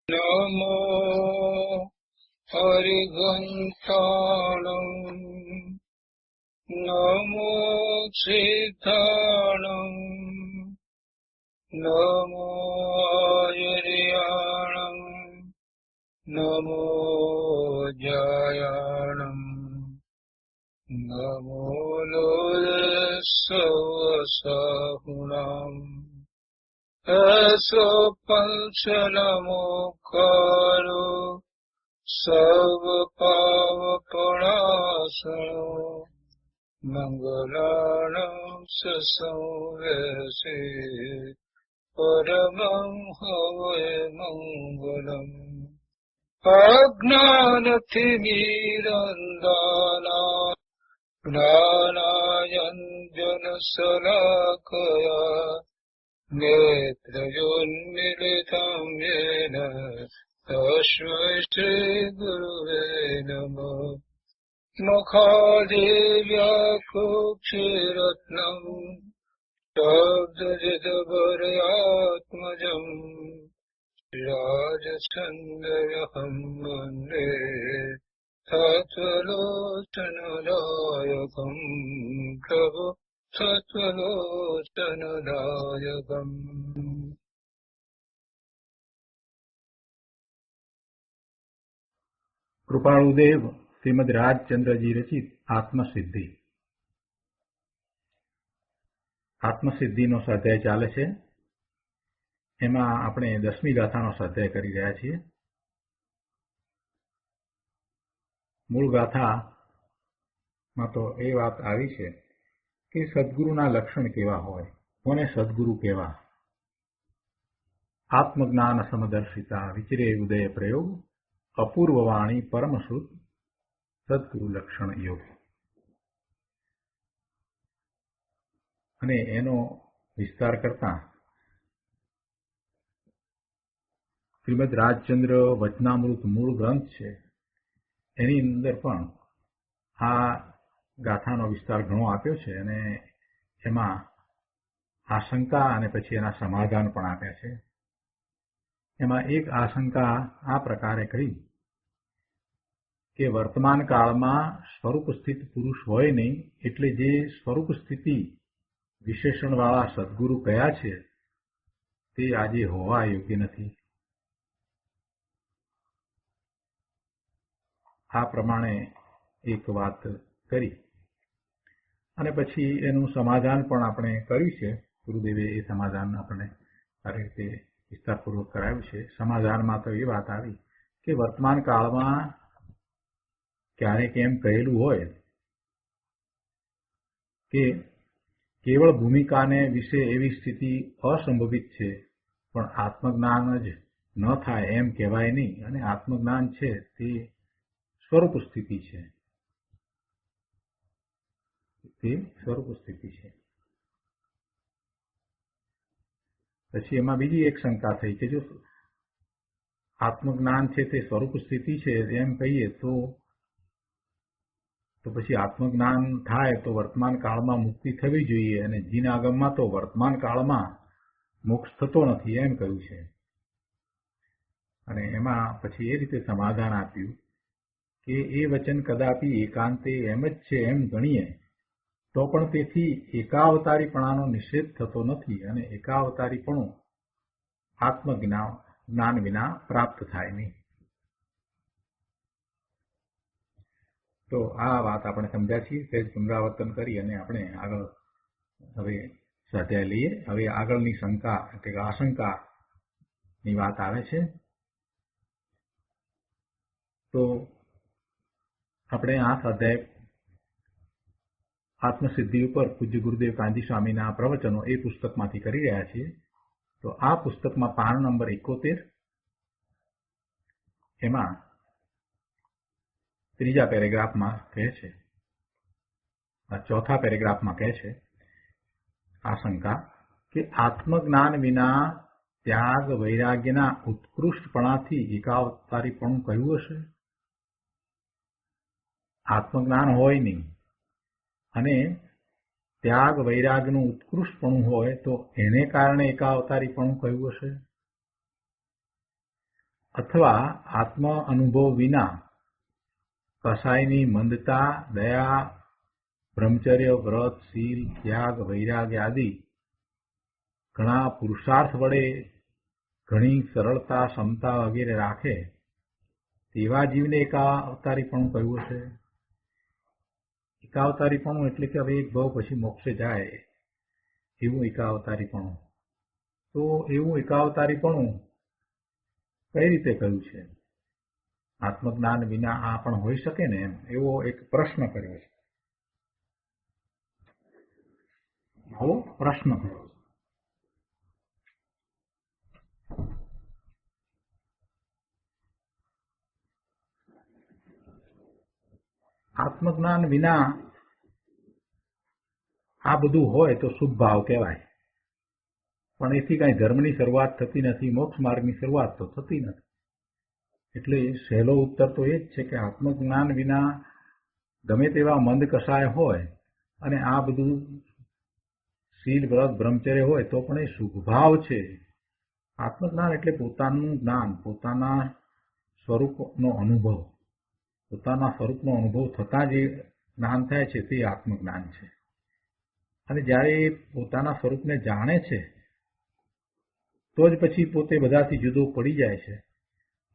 નમો હરિઘંટાણં નમો સિદ્ધાણં નમો આયર્યાણં નમો જયાણં નમો લોલસવસાહુણાં એસો પંચનમોકારો સર્વપાવપણાસનો મંગલાણં સસંવેસે પરમં હવૈ મંગલમ અજ્ઞાનતિમિરંધાના જ્ઞાનાંજનશલાકયા નેત્રયોન્મિલિतं येन तस्मै श्रीगुरुवे नमः मुखादिव्याकुक्षिरत्नं शब्दजितवर्यात्मजम् राजचन्द्रहं वन्दे तत्त्वलोचनदायकं प्रभु तत्त्वलोचनदायकम् કૃપાળુદેવ શ્રીમદ રાજચંદ્રજી રચિત આત્મસિદ્ધિ. આત્મસિદ્ધિનો સ્વાધ્યાય ચાલે છે. એમાં આપણે 10મી ગાથાનો સ્વાધ્યાય કરી રહ્યા છીએ. મૂળ ગાથામાં તો એ વાત આવી છે કે સદગુરુના લક્ષણ કેવા હોય, કોને સદગુરુ કહેવા. આત્મજ્ઞાન સમદર્શિતા વિચરે ઉદય પ્રયોગ અપૂર્વવાણી પરમસુત સદગુરુ લક્ષણ યોગ. અને એનો વિસ્તાર કરતા શ્રીમદ રાજચંદ્ર વચનામૃત મૂળ ગ્રંથ છે, એની અંદર પણ આ ગાથાનો વિસ્તાર ઘણો આપ્યો છે અને એમાં આશંકા અને પછી એના સમાધાન પણ આપ્યા છે. એમાં એક આશંકા આ પ્રકારે કરી કે વર્તમાન કાળમાં સ્વરૂપ સ્થિત પુરુષ હોય નહીં, એટલે જે સ્વરૂપ સ્થિતિ વિશેષણવાળા સદગુરુ કયા છે તે આજે હોવા યોગ્ય નથી. આ પ્રમાણે એક વાત કરી અને પછી એનું સમાધાન પણ આપણે કર્યું છે. ગુરુદેવે એ સમાધાન આપણે સારી રીતે વિસ્તારપૂર્વક કરાવ્યું છે. સમાધાનમાં તો એ વાત આવી કે વર્તમાન કાળમાં ક્યારેક એમ કહેલું હોય કે કેવળ ભૂમિકાને વિશે એવી સ્થિતિ અસંભવિત છે, પણ આત્મજ્ઞાન જ ન થાય એમ કહેવાય નહીં. અને આત્મજ્ઞાન છે તે સ્વરૂપ સ્થિતિ છે, તે સ્વરૂપ સ્થિતિ છે. પછી એમાં બીજી એક શંકા થઈ કે જો આત્મજ્ઞાન છે તે સ્વરૂપ સ્થિતિ છે એમ કહીએ તો પછી આત્મજ્ઞાન થાય તો વર્તમાન કાળમાં મુક્તિ થવી જોઈએ, અને જીનાગમમાં તો વર્તમાન કાળમાં મોક્ષ થતો નથી એમ કહ્યું છે. અને એમાં પછી એ રીતે સમાધાન આપ્યું કે એ વચન કદાપી એકાંતે એમ જ છે એમ ગણીએ તો પણ તેથી એકાવતારીપણાનો નિષેધ થતો નથી, અને એકાવતારીપણું આત્મજ્ઞાન વિના પ્રાપ્ત થાય નહીં. તો આ વાત આપણે સમજ્યા છીએ. તે પુનરાવર્તન કરી અને આપણે આગળ હવે સ્વાધ્યાય લઈએ. હવે આગળની શંકા એટલે કે આશંકાની વાત આવે છે. તો આપણે આ સ્વાધ્યાય આત્મસિદ્ધિ ઉપર પૂજ્ય ગુરુદેવ કાંજી સ્વામીના પ્રવચનો એ પુસ્તકમાંથી કરી રહ્યા છીએ. તો આ પુસ્તકમાં પાન નંબર 71 એમાં ત્રીજા પેરેગ્રાફમાં કહે છે, ચોથા પેરેગ્રાફમાં કહે છે આશંકા કે આત્મજ્ઞાન વિના ત્યાગ વૈરાગ્યના ઉત્કૃષ્ટપણાથી એકાવતારીપણું કહ્યું હશે. આત્મજ્ઞાન હોય નહીં અને ત્યાગ વૈરાગનું ઉત્કૃષ્ટપણું હોય તો એને કારણે એકાવતારીપણું કહ્યું હશે. અથવા આત્મ અનુભવ વિના કસાયની મંદતા, દયા, બ્રહ્મચર્ય, વ્રત, શીલ, ત્યાગ, વૈરાગ્ય આદિ ઘણા પુરુષાર્થ વડે ઘણી સરળતા, ક્ષમતા વગેરે રાખે તેવા જીવને એકાવતારીપણું કહ્યું છે. એકાવતારીપણું એટલે કે હવે એક ભાવ પછી મોક્ષે જાય એવું એકાવતારીપણું. તો એવું એકાવતારીપણું કઈ રીતે કહ્યું છે? આત્મજ્ઞાન વિના આ પણ હોઈ શકે ને એમ એવો એક પ્રશ્ન કર્યો છે. આવો પ્રશ્ન કર્યો છે. આત્મજ્ઞાન વિના આ બધું હોય તો શુભ ભાવ કહેવાય, પણ એથી કઈ ધર્મની શરૂઆત થતી નથી, મોક્ષ માર્ગની શરૂઆત તો થતી નથી. એટલે સહેલો ઉત્તર તો એ જ છે કે આત્મજ્ઞાન વિના ગમે તેવા મંદ કસાય હોય અને આ બધું શીલ, વ્રત, બ્રહ્મચર્ય હોય તો પણ એ શુભ ભાવ છે. આત્મજ્ઞાન એટલે પોતાનું જ્ઞાન, પોતાના સ્વરૂપનો અનુભવ, પોતાના સ્વરૂપનો અનુભવ થતાં જે જ્ઞાન થાય છે તે આત્મજ્ઞાન છે. અને જ્યારે એ પોતાના સ્વરૂપને જાણે છે તો જ પછી પોતે બધાથી જુદો પડી જાય છે.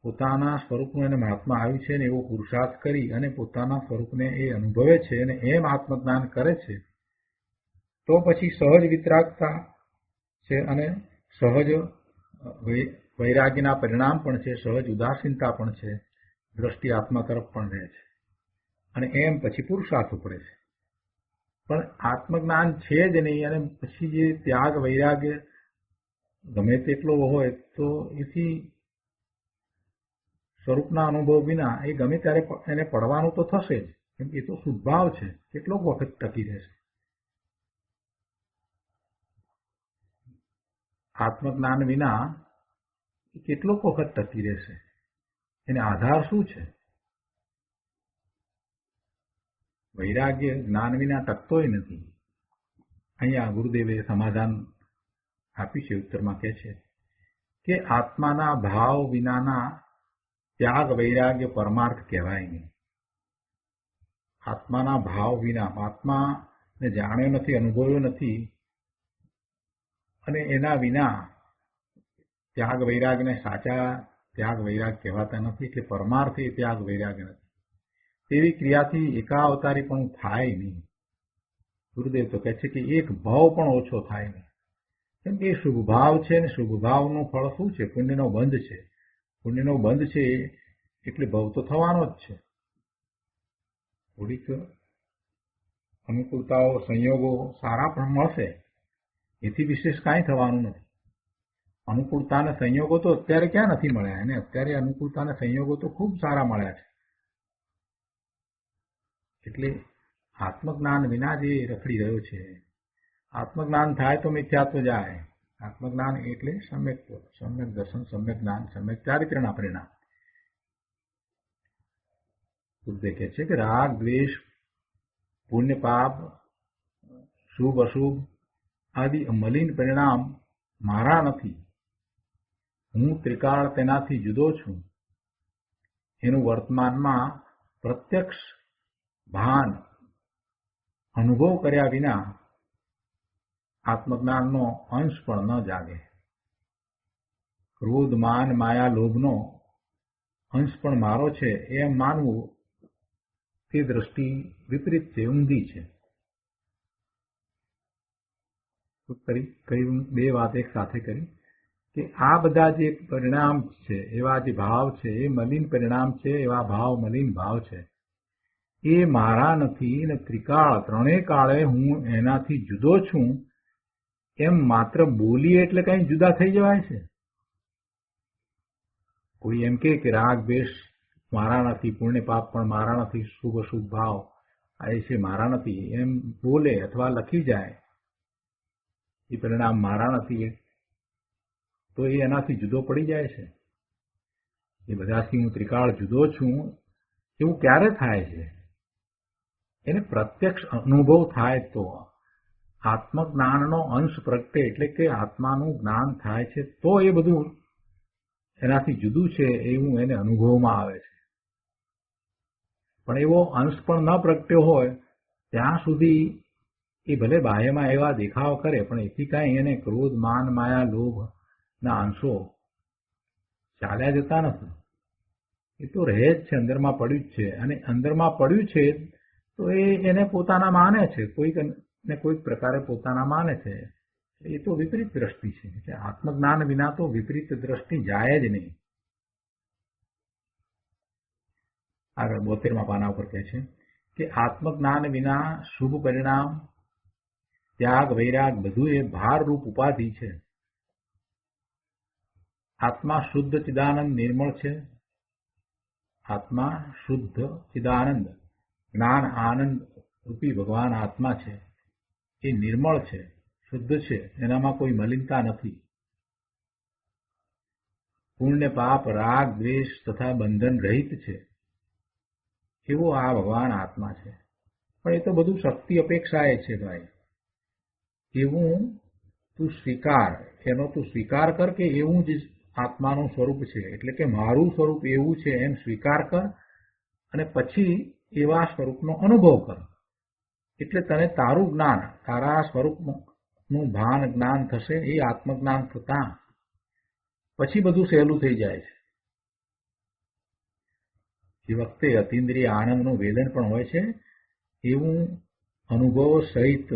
પોતાના સ્વરૂપનું એને મહાત્મા આવ્યું છે ને એવો પુરુષાર્થ કરી અને પોતાના સ્વરૂપને એ અનુભવે છે અને એમ આત્મજ્ઞાન કરે છે તો પછી સહજ વિતરાગતા છે અને સહજ વૈરાગ્યના પરિણામ પણ છે, સહજ ઉદાસીનતા પણ છે, દ્રષ્ટિ આત્મા તરફ પણ રહે છે અને એમ પછી પુરુષાર્થ ઉપડે છે. પણ આત્મજ્ઞાન છે જ નહીં અને પછી જે ત્યાગ, વૈરાગ્ય ગમે તેટલો હોય તો એથી સ્વરૂપના અનુભવ વિના એ ગમે ત્યારે એને પડવાનું તો થશે જ, કેમ કે એ તો શુદ્ધભાવ છે. કેટલોક વખત ટકી રહેશે? આત્મજ્ઞાન વિના કેટલોક વખત ટકી રહેશે? એને આધાર શું છે? વૈરાગ્ય જ્ઞાન વિના ટકતોય નથી. અહીંયા ગુરુદેવે સમાધાન આપ્યું છે. ઉત્તરમાં કહે છે કે આત્માના ભાવ વિનાના ત્યાગ, વૈરાગ્ય પરમાર્થ કહેવાય નહીં. આત્માના ભાવ વિના, આત્માને જાણ્યો નથી, અનુભવ્યો નથી અને એના વિના ત્યાગ, વૈરાગ્યને સાચા ત્યાગ, વૈરાગ કહેવાતા નથી. એટલે પરમાર્થ એ ત્યાગ, વૈરાગ્ય નથી. તેવી ક્રિયાથી એકાવતારી પણ થાય નહીં. ગુરુદેવ તો કહે છે કે એક ભાવ પણ ઓછો થાય નહીં, કેમ કે એ શુભ ભાવ છે ને શુભ ભાવનું ફળ શું છે? પુણ્યનો બંધ છે. પુણ્યનો બંધ છે એટલે ભવ તો થવાનો જ છે. થોડીક અનુકૂળતાઓ, સંયોગો સારા પણ મળશે, એથી વિશેષ કાંઈ થવાનું નથી. અનુકૂળતા અને સંયોગો તો અત્યારે ક્યાં નથી મળ્યા એને? અત્યારે અનુકૂળતા અને સંયોગો તો ખૂબ સારા મળ્યા છે. એટલે આત્મજ્ઞાન વિના જે રખડી રહ્યો છે, આત્મજ્ઞાન થાય તો મિથ્યાત્વ જાય. આત્મજ્ઞાન એટલે સમ્યક દર્શન, સમ્યક જ્ઞાન, સમ્યક ચારિત્ર્યના પરિણામ. ગુરુદેવ કહે છે કે રાગ, દ્વેષ, પુણ્ય, પાપ, શુભ, અશુભ આદિ મલિન પરિણામ મારા નથી. હું ત્રિકાળ તેનાથી જુદો છું. એનું વર્તમાનમાં પ્રત્યક્ષ ભાન અનુભવ કર્યા વિના આત્મજ્ઞાનનો અંશ પણ ન જાગે. ક્રોધ, માન, માયા, લોભનો અંશ પણ મારો છે એમ માનવું તે દ્રષ્ટિ વિપરીત છે, ઊંધી છે. બે વાત એક સાથે કરી કે આ બધા જે પરિણામ છે, એવા જે ભાવ છે એ મલિન પરિણામ છે, એવા ભાવ મલિન ભાવ છે. એ મારા નથી ને ત્રિકાળ, ત્રણેય કાળે હું એનાથી જુદો છું એમ માત્ર બોલીએ એટલે કઈ જુદા થઈ જવાય છે? કોઈ એમ કે રાગ, દ્વેષ મારા નથી, પુણ્ય, પાપ પણ મારા નથી, શુભ, અશુભ ભાવ આ છે મારા નથી એમ બોલે અથવા લખી જાય, એ પરિણામ મારા નથી, તો એ એનાથી જુદો પડી જાય છે. એ બધાથી હું ત્રિકાળ જુદો છું એવું ક્યારે થાય છે? એને પ્રત્યક્ષ અનુભવ થાય તો, આત્મજ્ઞાનનો અંશ પ્રગટે એટલે કે આત્માનું જ્ઞાન થાય છે તો એ બધું એનાથી જુદું છે એવું એને અનુભવમાં આવે છે. પણ એવો અંશ પણ ન પ્રગટ્યો હોય ત્યાં સુધી એ ભલે બાહ્યમાં એવા દેખાવ કરે પણ એથી કાંઈ એને ક્રોધ, માન, માયા, લોભ ના અંશો ચાલ્યા જતા નથી. એ તો રહે જ છે, અંદરમાં પડ્યું જ છે. અને અંદરમાં પડ્યું છે તો એને પોતાના માને છે, કોઈક ને કોઈક પ્રકારે પોતાના માને છે. એ તો વિપરીત દ્રષ્ટિ છે. એટલે આત્મજ્ઞાન વિના તો વિપરીત દ્રષ્ટિ જાય જ નહીં. આગળ 72માં પાના ઉપર કહે છે કે આત્મજ્ઞાન વિના શુભ પરિણામ, ત્યાગ, વૈરાગ બધું એ ભારરૂપ ઉપાધિ છે. આત્મા શુદ્ધ ચિદાનંદ નિર્મળ છે. આત્મા શુદ્ધ ચિદાનંદ જ્ઞાન આનંદ રૂપી ભગવાન આત્મા છે. એ નિર્મળ છે, શુદ્ધ છે, એનામાં કોઈ મલિનતા નથી. પુણ્ય, પાપ, રાગ, દ્વેષ તથા બંધન રહિત છે. એવો આ ભગવાન આત્મા છે. પણ એ તો બધું શક્તિ અપેક્ષાએ છે ભાઈ. એવું તું સ્વીકાર, એનો તું સ્વીકાર કર કે એવું જ આત્માનું સ્વરૂપ છે, એટલે કે મારું સ્વરૂપ એવું છે એમ સ્વીકાર કર અને પછી એવા સ્વરૂપનો અનુભવ કર. એટલે તને તારું જ્ઞાન, તારા સ્વરૂપનું ભાન જ્ઞાન થશે. એ આત્મજ્ઞાન થતા પછી બધું સહેલું થઈ જાય છે. એ વખતે અતિન્દ્રિય આનંદનું વેદન પણ હોય છે. એવું અનુભવો સહિત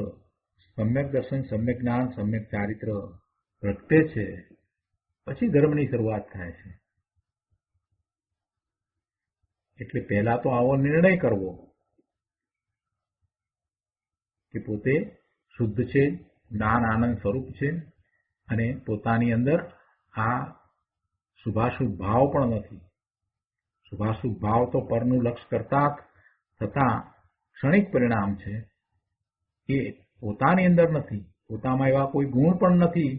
સમ્યક દર્શન, સમ્યક જ્ઞાન, સમ્યક ચારિત્ર પ્રગટે છે. પછી ધર્મની શરૂઆત થાય છે. એટલે પહેલા તો આવો નિર્ણય કરવો કે પોતે શુદ્ધ છે, જ્ઞાન આનંદ સ્વરૂપ છે અને પોતાની અંદર આ શુભાશુભ ભાવ પણ નથી. શુભાશુભ ભાવ તો પરનું લક્ષ્ય કરતા થતા ક્ષણિક પરિણામ છે. એ પોતાની અંદર નથી. પોતામાં એવા કોઈ ગુણ પણ નથી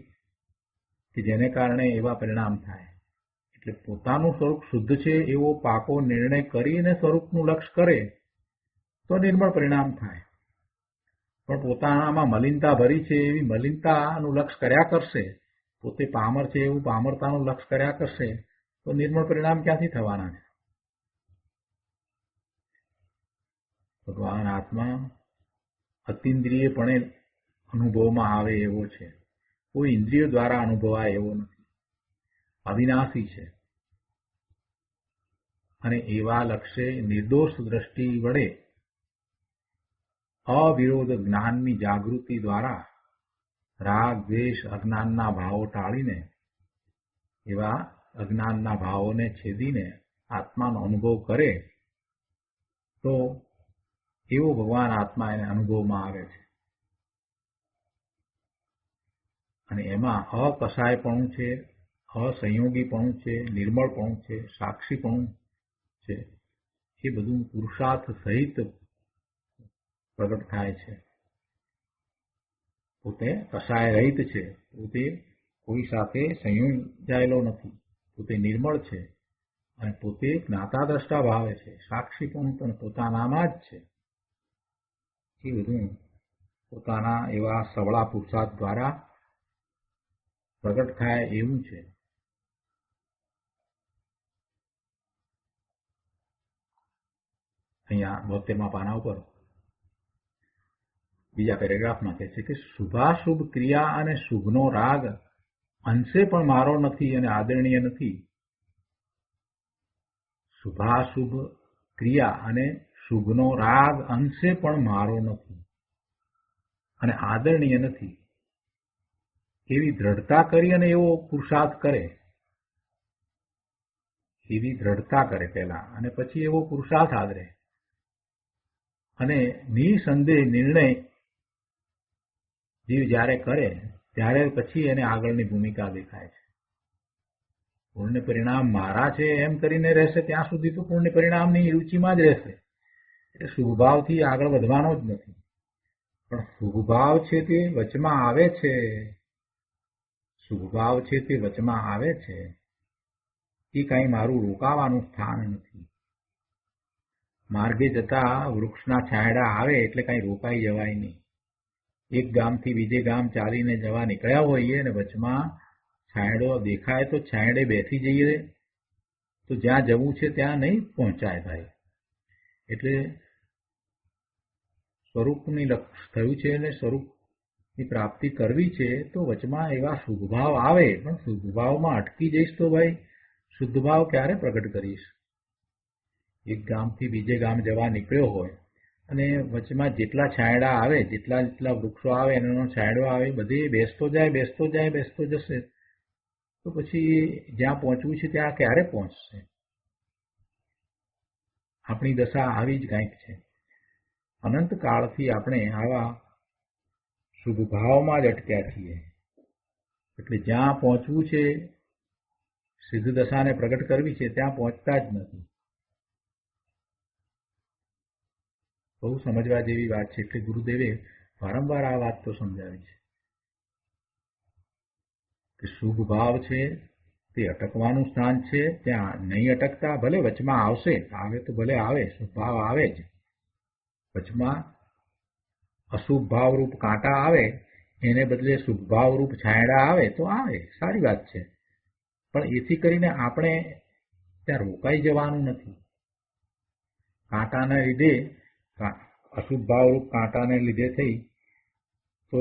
કે જેને કારણે એવા પરિણામ થાય. એટલે પોતાનું સ્વરૂપ શુદ્ધ છે એવો પાકો નિર્ણય કરીને સ્વરૂપનું લક્ષ્ય કરે તો નિર્મળ પરિણામ થાય. પણ પોતાનામાં મલિનતા ભરી છે એવી મલિનતાનું લક્ષ્ય કર્યા કરશે, પોતે પામર છે એવું પામરતાનું લક્ષ્ય કર્યા કરશે તો નિર્મળ પરિણામ ક્યાંથી થવાના છે? ભગવાન આત્મા અતિન્દ્રિયપણે અનુભવમાં આવે એવો છે. કોઈ ઇન્દ્રિયો દ્વારા અનુભવાય એવો નથી. અવિનાશી છે અને એવા લક્ષ્ય નિર્દોષ દ્રષ્ટિ વડે અવિરોધ જ્ઞાનની જાગૃતિ દ્વારા રાગ, દ્વેષ, અજ્ઞાનના ભાવો ટાળીને એવા અજ્ઞાનના ભાવોને છેદીને આત્માનો અનુભવ કરે તો એવો ભગવાન આત્મા એને અનુભવમાં આવે છે. અને એમાં અકસાયપણું છે, અસંયોગીપણું છે, નિર્મળપણું છે, સાક્ષીપણું છે. એ બધું પુરુષાર્થ સહિત પ્રગટ થાય છે. પોતે કસાય રહિત છે, પોતે કોઈ સાથે સંયોજાયેલો નથી, પોતે નિર્મળ છે અને પોતે જ્ઞાતા દ્રષ્ટા ભાવે છે. સાક્ષીપણું પણ પોતાનામાં જ છે. એ બધું પોતાના એવા સવળા પુરુષાર્થ દ્વારા પ્રગટ થાય એવું છે. અહીંયા 72માં પાના ઉપર બીજા પેરેગ્રાફમાં કહે છે કે શુભાશુભ ક્રિયા અને શુભનો રાગ અંશે પણ મારો નથી અને આદરણીય નથી. શુભાશુભ ક્રિયા અને શુભનો રાગ અંશે પણ મારો નથી અને આદરણીય નથી. એવી દ્રઢતા કરી અને એવો પુરુષાર્થ કરે, એવી દ્રઢતા કરે પહેલા અને પછી એવો પુરુષાર્થ આદરે અને નિસંદેહ નિર્ણય જીવ જ્યારે કરે ત્યારે પછી એને આગળની ભૂમિકા દેખાય છે. પુણ્ય પરિણામ મારા છે એમ કરીને રહેશે ત્યાં સુધી તો પુણ્ય પરિણામની રુચિમાં જ રહેશે. એટલે શુભભાવથી આગળ વધવાનો જ નથી. પણ શુભભાવ છે તે વચમાં આવે છે, શુભભાવ છે તે વચમાં આવે છે. એ કાંઈ મારું રોકાવાનું સ્થાન નથી. માર્ગે જતા વૃક્ષના છાંયડા આવે એટલે કાંઈ રોકાઈ જવાય નહીં. એક ગામથી બીજે ગામ ચાલીને જવા નીકળ્યા હોઈએ અને વચમાં છાંયડો દેખાય તો છાંયડે બેસી જઈએ તો જ્યાં જવું છે ત્યાં નહીં પહોંચાય ભાઈ. એટલે સ્વરૂપની લક્ષ થયું છે અને સ્વરૂપની પ્રાપ્તિ કરવી છે તો વચમાં એવા શુદ્ધભાવ આવે, પણ શુદ્ધભાવમાં અટકી જઈશ તો ભાઈ શુદ્ધભાવ ક્યારે પ્રગટ કરીશ? એક ગામથી બીજે ગામ જવા નીકળ્યો હોય અને વચમાં જેટલા છાંયડા આવે, જેટલા વૃક્ષો આવે એનો છાંયડો આવે, બધે બેસતો જશે તો પછી જ્યાં પહોંચવું છે ત્યાં ક્યારે પહોંચશે? આપણી દશા આવી જ કંઈક છે. અનંત કાળથી આપણે આવા શુભ ભાવમાં જ અટક્યા છીએ. એટલે જ્યાં પહોંચવું છે, સિદ્ધ દશાને પ્રગટ કરવી છે, ત્યાં પહોંચતા જ નથી. બહુ સમજવા જેવી વાત છે. એટલે ગુરુદેવે વારંવાર આ વાત તો સમજાવી છે કે શુભ ભાવ છે તે અટકવાનું સ્થાન છે. ત્યાં નહીં અટકતા, ભલે વચમાં આવે તો ભલે આવે, શુભ ભાવ આવે જ. વચમાં અશુભ ભાવરૂપ કાંટા આવે એને બદલે શુભ ભાવરૂપ છાંયડા આવે તો આવે, સારી વાત છે. પણ એથી કરીને આપણે ત્યાં રોકાઈ જવાનું નથી. કાંટાના લીધે, અશુભ ભાવરૂપ કાંટાને લીધે થઈ તો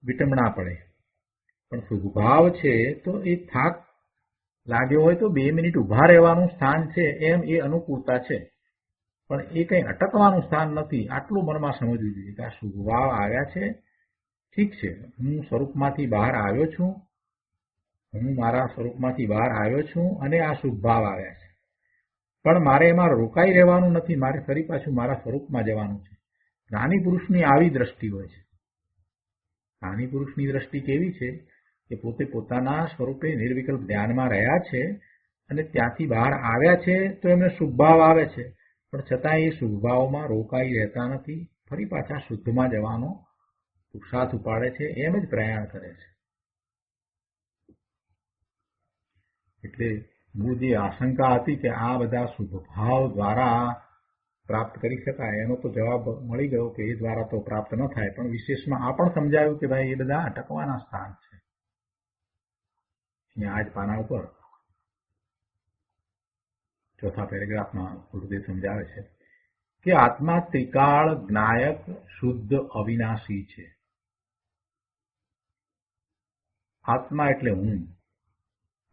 વિટંબણા પડે. પણ શુભ ભાવ છે તો એ થાક લાગ્યો હોય તો 2 મિનિટ ઊભા રહેવાનું સ્થાન છે, એમ એ અનુકૂળતા છે. પણ એ કંઈ અટકવાનું સ્થાન નથી. આટલું મનમાં સમજવું જોઈએ કે આ શુભ ભાવ આવ્યા છે, ઠીક છે, હું સ્વરૂપમાંથી બહાર આવ્યો છું, હું મારા સ્વરૂપમાંથી બહાર આવ્યો છું અને આ શુભ ભાવ આવ્યા છે. પણ મારે એમાં રોકાઈ રહેવાનું નથી, મારે ફરી પાછું મારા સ્વરૂપમાં જવાનું છે. જ્ઞાની પુરુષની આવી દ્રષ્ટિ હોય છે. જ્ઞાની પુરુષની દ્રષ્ટિ કેવી છે કે પોતે પોતાના સ્વરૂપે નિર્વિકલ્પ ધ્યાનમાં રહ્યા છે અને ત્યાંથી બહાર આવ્યા છે તો એમને શુભ ભાવ આવે છે, પણ છતાં એ શુભ ભાવમાં રોકાઈ રહેતા નથી. ફરી પાછા શુદ્ધમાં જવાનો પુરુષાર્થ ઉપાડે છે, એમ જ પ્રયાણ કરે છે. એટલે મૂળ જે આશંકા હતી કે આ બધા શુભ ભાવ દ્વારા પ્રાપ્ત કરી શકાય, એનો તો જવાબ મળી ગયો કે એ દ્વારા તો પ્રાપ્ત ન થાય. પણ વિશેષમાં આ પણ સમજાયું કે ભાઈ એ બધા અટકવાના સ્થાન છે. અહીંયા આજ પાના ઉપર ચોથા પેરેગ્રાફમાં ગુરુદેવ સમજાવે છે કે આત્મા ત્રિકાળ જ્ઞાયક શુદ્ધ અવિનાશી છે. આત્મા એટલે હું.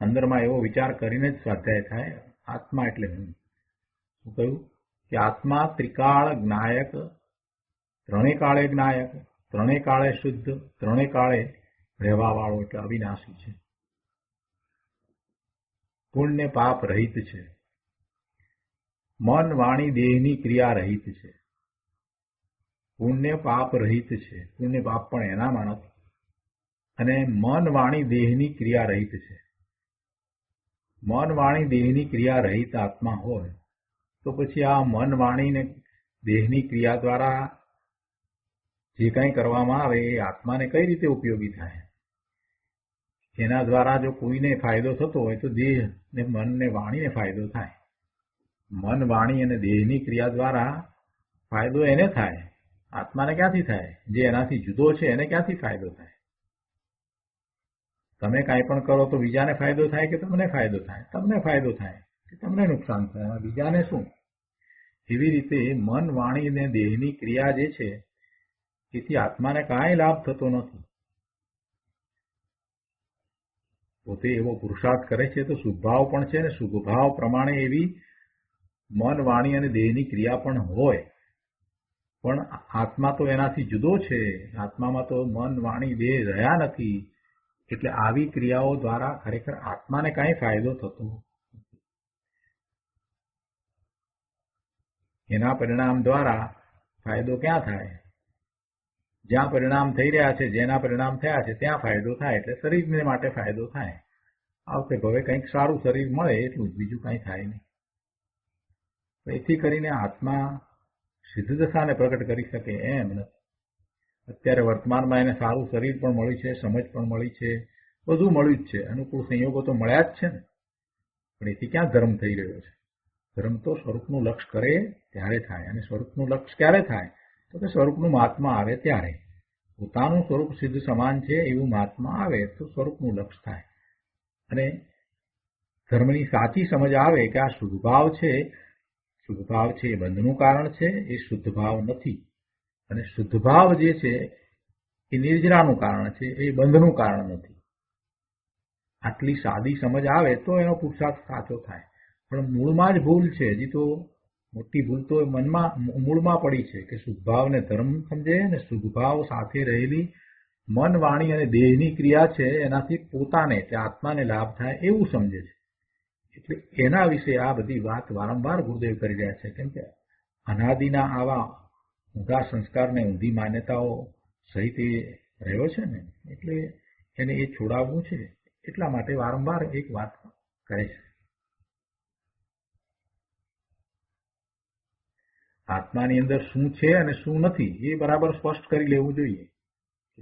અંદરમાં એવો વિચાર કરીને જ સ્વાધ્યાય થાય. આત્મા એટલે હું. શું કહ્યું કે આત્મા ત્રિકાળ જ્ઞાયક, ત્રણેય કાળે જ્ઞાયક, ત્રણેય કાળે શુદ્ધ, ત્રણેય કાળે રહેવા વાળો એટલે અવિનાશી છે. પુણ્ય પાપ રહિત છે. મન વાણી દેહની ક્રિયા રહિત છે. પુણ્ય પાપ રહિત છે. પુણ્ય પાપ પણ એનામાં નથી. અને મન વાણી દેહની ક્રિયા રહિત છે. મન વાણી દેહની ક્રિયા રહિત આત્મા હોય તો પછી આ મન વાણી ને દેહની ક્રિયા દ્વારા જે કંઈ કરવામાં આવે એ આત્માને કઈ રીતે ઉપયોગી થાય? એના દ્વારા જો કોઈને ફાયદો થતો હોય તો દેહ ને મન ને વાણીને ફાયદો થાય. મન વાણી અને દેહની ક્રિયા દ્વારા ફાયદો એને થાય, આત્માને ક્યાંથી થાય? જે એનાથી જુદો છે એને ક્યાંથી ફાયદો થાય? તમે કાંઈ પણ કરો તો બીજાને ફાયદો થાય કે તમને ફાયદો થાય? તમને ફાયદો થાય કે તમને નુકસાન થાય? બીજાને શું? એવી રીતે મન વાણી અને દેહની ક્રિયા જે છે એથી આત્માને કાંઈ લાભ થતો નથી. પોતે એવો પુરુષાર્થ કરે છે તો શુભભાવ પણ છે ને શુભ ભાવ પ્રમાણે એવી મન વાણી અને દેહની ક્રિયા પણ હોય, પણ આત્મા તો એનાથી જુદો છે. આત્મામાં તો મન વાણી દેહ રહ્યા નથી. એટલે આવી ક્રિયાઓ દ્વારા ખરેખર આત્માને કાંઈ ફાયદો થતો નથી. એના પરિણામ દ્વારા ફાયદો ક્યાં થાય? જ્યાં પરિણામ થઈ રહ્યા છે, જેના પરિણામ થયા છે ત્યાં ફાયદો થાય. એટલે શરીરને માટે ફાયદો થાય. આવતે ભવે કંઈક સારું શરીર મળે એટલું જ, બીજું કંઈ થાય નહીં. એથી કરીને આત્મા સિદ્ધ દશાને પ્રગટ કરી શકે એમ નથી. અત્યારે વર્તમાનમાં એને સારું શરીર પણ મળ્યું છે, સમજ પણ મળી છે, બધું મળ્યું જ છે, અનુકૂળ સંયોગો તો મળ્યા જ છે ને. પણ એથી ક્યાં ધર્મ થઈ રહ્યો છે? ધર્મ તો સ્વરૂપનું લક્ષ કરે ત્યારે થાય. અને સ્વરૂપનું લક્ષ ક્યારે થાય? તો કે સ્વરૂપનું મહાત્મા આવે ત્યારે. પોતાનું સ્વરૂપ સિદ્ધ સમાન છે એવું મહાત્મા આવે તો સ્વરૂપનું લક્ષ થાય. અને ધર્મની સાચી સમજ આવે કે આ શુદ્ધ ભાવ છે એ બંધનું કારણ છે, એ શુદ્ધ ભાવ નથી. અને શુદ્ધ ભાવ જે છે એ નિર્જરાનું કારણ છે, એ બંધનું કારણ નથી. આટલી સાદી સમજ આવે તો એનો પુરુષાર્થ સાચો થાય. પણ મૂળમાં જ ભૂલ છે. હજી તો મોટી ભૂલ તો મૂળમાં પડી છે કે શુદ્ધ ભાવને ધર્મ સમજે અને શુદ્ધ ભાવ સાથે રહેલી મન, વાણી અને દેહની ક્રિયા છે એનાથી પોતાને કે આત્માને લાભ થાય એવું સમજે છે. એટલે એના વિશે આ બધી વાત વારંવાર ગુરુદેવ કરી રહ્યા છે. કેમ કે અનાદિના આવા ઊંધા સંસ્કારને ઊંધી માન્યતાઓ સહિત એ રહ્યો છે ને, એટલે એને એ છોડાવવું છે. એટલા માટે વારંવાર એક વાત કરે છે. આત્માની અંદર શું છે અને શું નથી એ બરાબર સ્પષ્ટ કરી લેવું જોઈએ.